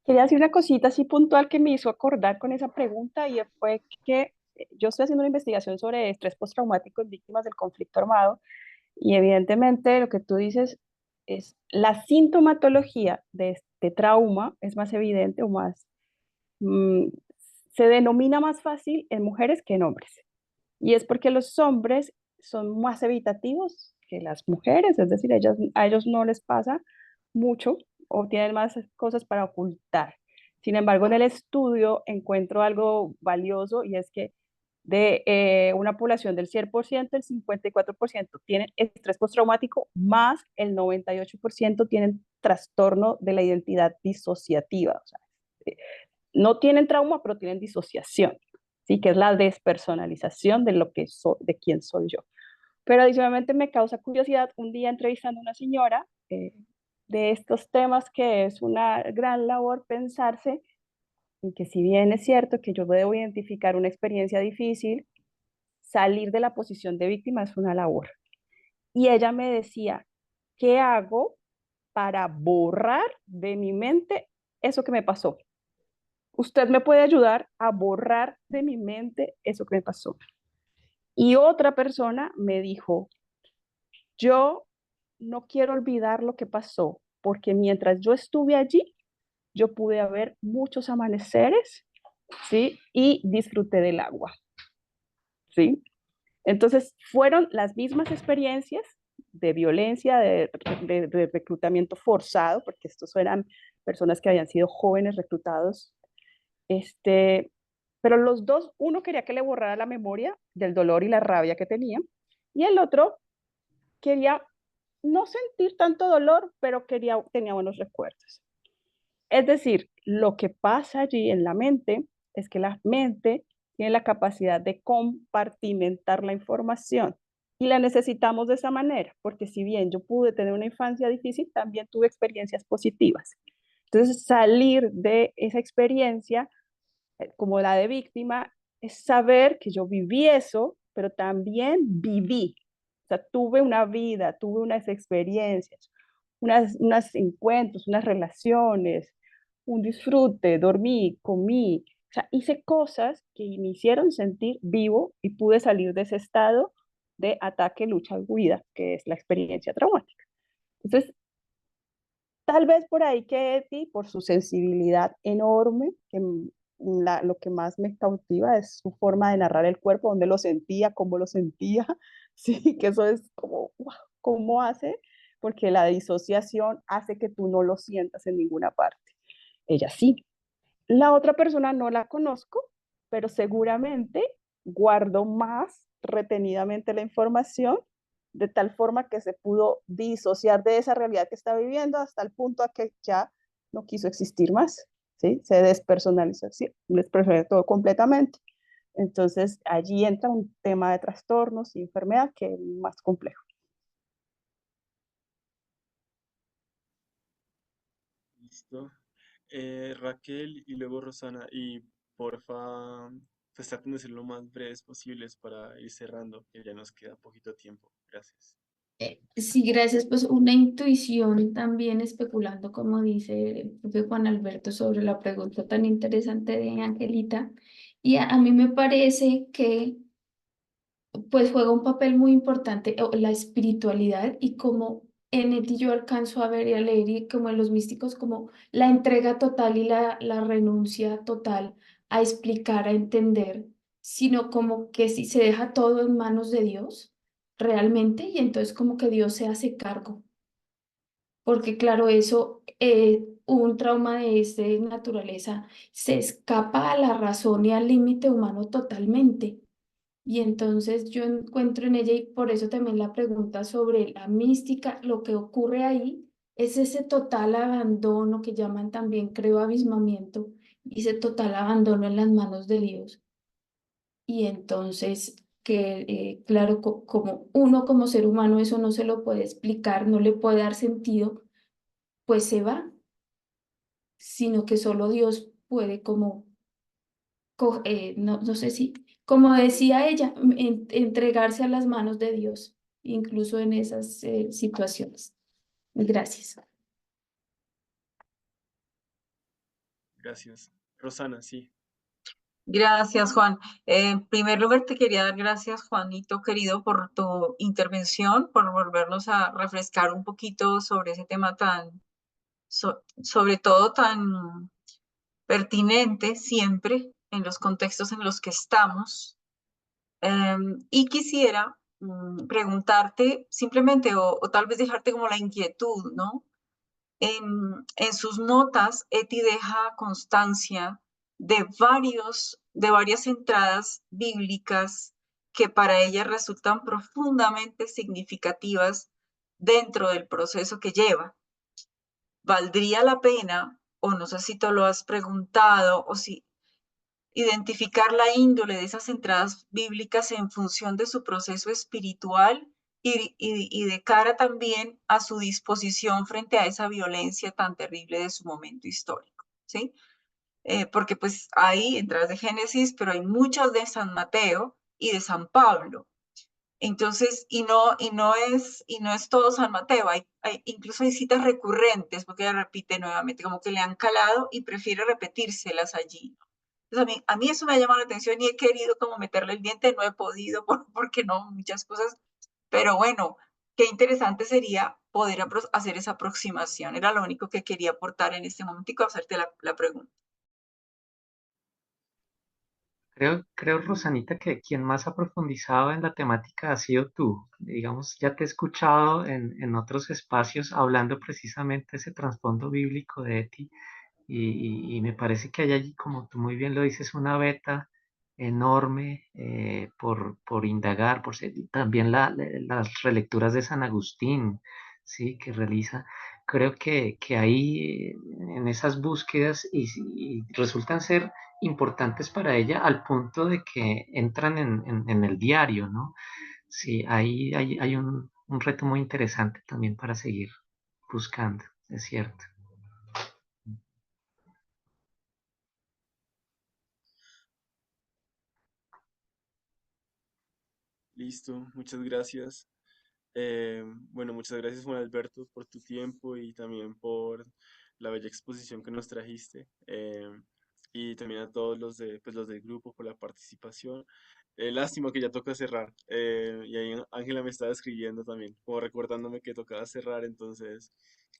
Quería decir una cosita así puntual que me hizo acordar con esa pregunta y fue que yo estoy haciendo una investigación sobre estrés postraumático en víctimas del conflicto armado y evidentemente lo que tú dices es la sintomatología de este trauma es más evidente o más, mm, se denomina más fácil en mujeres que en hombres. Y es porque los hombres son más evitativos que las mujeres, es decir, a ellos no les pasa mucho o tienen más cosas para ocultar. Sin embargo, en el estudio encuentro algo valioso y es que de una población del 100%, el 54% tienen estrés postraumático, más el 98% tienen trastorno de la identidad disociativa. O sea, eh, no tienen trauma, pero tienen disociación, ¿sí? Que es la despersonalización de lo que de quién soy yo. Pero adicionalmente me causa curiosidad un día entrevistando a una señora de estos temas que es una gran labor pensarse en que si bien es cierto que yo debo identificar una experiencia difícil, salir de la posición de víctima es una labor. Y ella me decía, ¿qué hago para borrar de mi mente eso que me pasó? Usted me puede ayudar a borrar de mi mente eso que me pasó. Y otra persona me dijo, yo no quiero olvidar lo que pasó, porque mientras yo estuve allí, yo pude ver muchos amaneceres, ¿sí? Y disfruté del agua, ¿sí? Entonces, fueron las mismas experiencias de violencia, de reclutamiento forzado, porque estos eran personas que habían sido jóvenes reclutados. Pero los dos, uno quería que le borrara la memoria del dolor y la rabia que tenía, y el otro quería no sentir tanto dolor, pero tenía buenos recuerdos. Es decir, lo que pasa allí en la mente es que la mente tiene la capacidad de compartimentar la información y la necesitamos de esa manera, porque si bien yo pude tener una infancia difícil, también tuve experiencias positivas. Entonces, salir de esa experiencia como la de víctima es saber que yo viví eso, pero también viví. O sea, tuve una vida, tuve unas experiencias, unos encuentros, unas relaciones, un disfrute, dormí, comí. O sea, hice cosas que me hicieron sentir vivo y pude salir de ese estado de ataque, lucha, huida, que es la experiencia traumática. Entonces, tal vez por ahí que Eti, por su sensibilidad enorme, que lo que más me cautiva es su forma de narrar el cuerpo, donde lo sentía, cómo lo sentía, sí, que eso es como, wow, ¿cómo hace? Porque la disociación hace que tú no lo sientas en ninguna parte. Ella sí. La otra persona no la conozco, pero seguramente guardo más retenidamente la información de tal forma que se pudo disociar de esa realidad que está viviendo hasta el punto a que ya no quiso existir más, ¿sí? Se despersonalizó, ¿sí? Despersonalizó todo completamente. Entonces allí entra un tema de trastornos y enfermedad que es más complejo. Listo. Raquel y luego Rosana, y porfa, pues traten de ser lo más breves posibles para ir cerrando, que ya nos queda poquito tiempo. Gracias. Sí, gracias. Pues una intuición también especulando, como dice el propio Juan Alberto, sobre la pregunta tan interesante de Angelita. Y a mí me parece que pues juega un papel muy importante la espiritualidad y como en Eti yo alcanzo a ver y a leer y como en los místicos como la entrega total y la renuncia total a explicar, a entender, sino como que si se deja todo en manos de Dios realmente y entonces como que Dios se hace cargo. Porque claro, eso un trauma de esta naturaleza se escapa a la razón y al límite humano totalmente. Y entonces yo encuentro en ella, y por eso también la pregunta sobre la mística, lo que ocurre ahí es ese total abandono que llaman también, creo, abismamiento, y ese total abandono en las manos de Dios. Y entonces, que claro, como uno como ser humano eso no se lo puede explicar, no le puede dar sentido, pues se va, sino que solo Dios puede como, no sé si, como decía ella, entregarse a las manos de Dios, incluso en esas situaciones. Gracias. Gracias. Rosana, sí. Gracias, Juan. En primer lugar, te quería dar gracias, Juanito, querido, por tu intervención, por volvernos a refrescar un poquito sobre ese tema sobre todo tan pertinente siempre en los contextos en los que estamos. Y quisiera preguntarte simplemente, o tal vez dejarte como la inquietud, ¿no? En sus notas, Eti deja constancia de varias entradas bíblicas que para ella resultan profundamente significativas dentro del proceso que lleva. ¿Valdría la pena, o no sé si te lo has preguntado, o si identificar la índole de esas entradas bíblicas en función de su proceso espiritual y de cara también a su disposición frente a esa violencia tan terrible de su momento histórico, ¿sí? Porque pues hay entradas de Génesis, pero hay muchas de San Mateo y de San Pablo. Entonces, y no es todo San Mateo, incluso hay citas recurrentes, porque ella repite nuevamente, como que le han calado y prefiere repetírselas allí. Entonces, a mí eso me ha llamado la atención y he querido como meterle el diente, no he podido, porque no, muchas cosas, pero bueno, qué interesante sería poder hacer esa aproximación. Era lo único que quería aportar en este momentico, hacerte la pregunta. Creo, Rosanita, que quien más ha profundizado en la temática ha sido tú. Digamos, ya te he escuchado en otros espacios hablando precisamente de ese trasfondo bíblico de Eti y me parece que hay allí, como tú muy bien lo dices, una beta enorme por indagar, también las relecturas de San Agustín, ¿sí? Que realiza. Creo que ahí en esas búsquedas y resultan ser importantes para ella al punto de que entran en el diario, ¿no? Sí, ahí hay un reto muy interesante también para seguir buscando, es cierto. Listo, muchas gracias. Bueno, muchas gracias Juan Alberto por tu tiempo y también por la bella exposición que nos trajiste. Y también a todos los del grupo por la participación. Lástima que ya toca cerrar. Y ahí Ángela me estaba escribiendo también, como recordándome que tocaba cerrar, entonces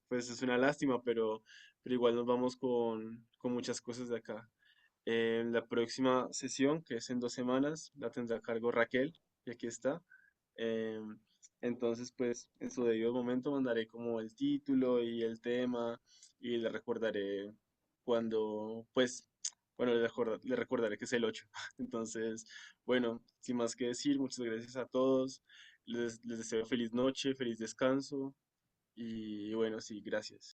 pues es una lástima, pero igual nos vamos con muchas cosas de acá. La próxima sesión, que es en 2 semanas, la tendrá a cargo Raquel, y aquí está. Em, entonces, pues, en su debido momento mandaré como el título y el tema, y le recordaré cuando, pues, bueno, le recordaré que es el 8. Entonces, bueno, sin más que decir, muchas gracias a todos. Les deseo feliz noche, feliz descanso, y bueno, sí, gracias.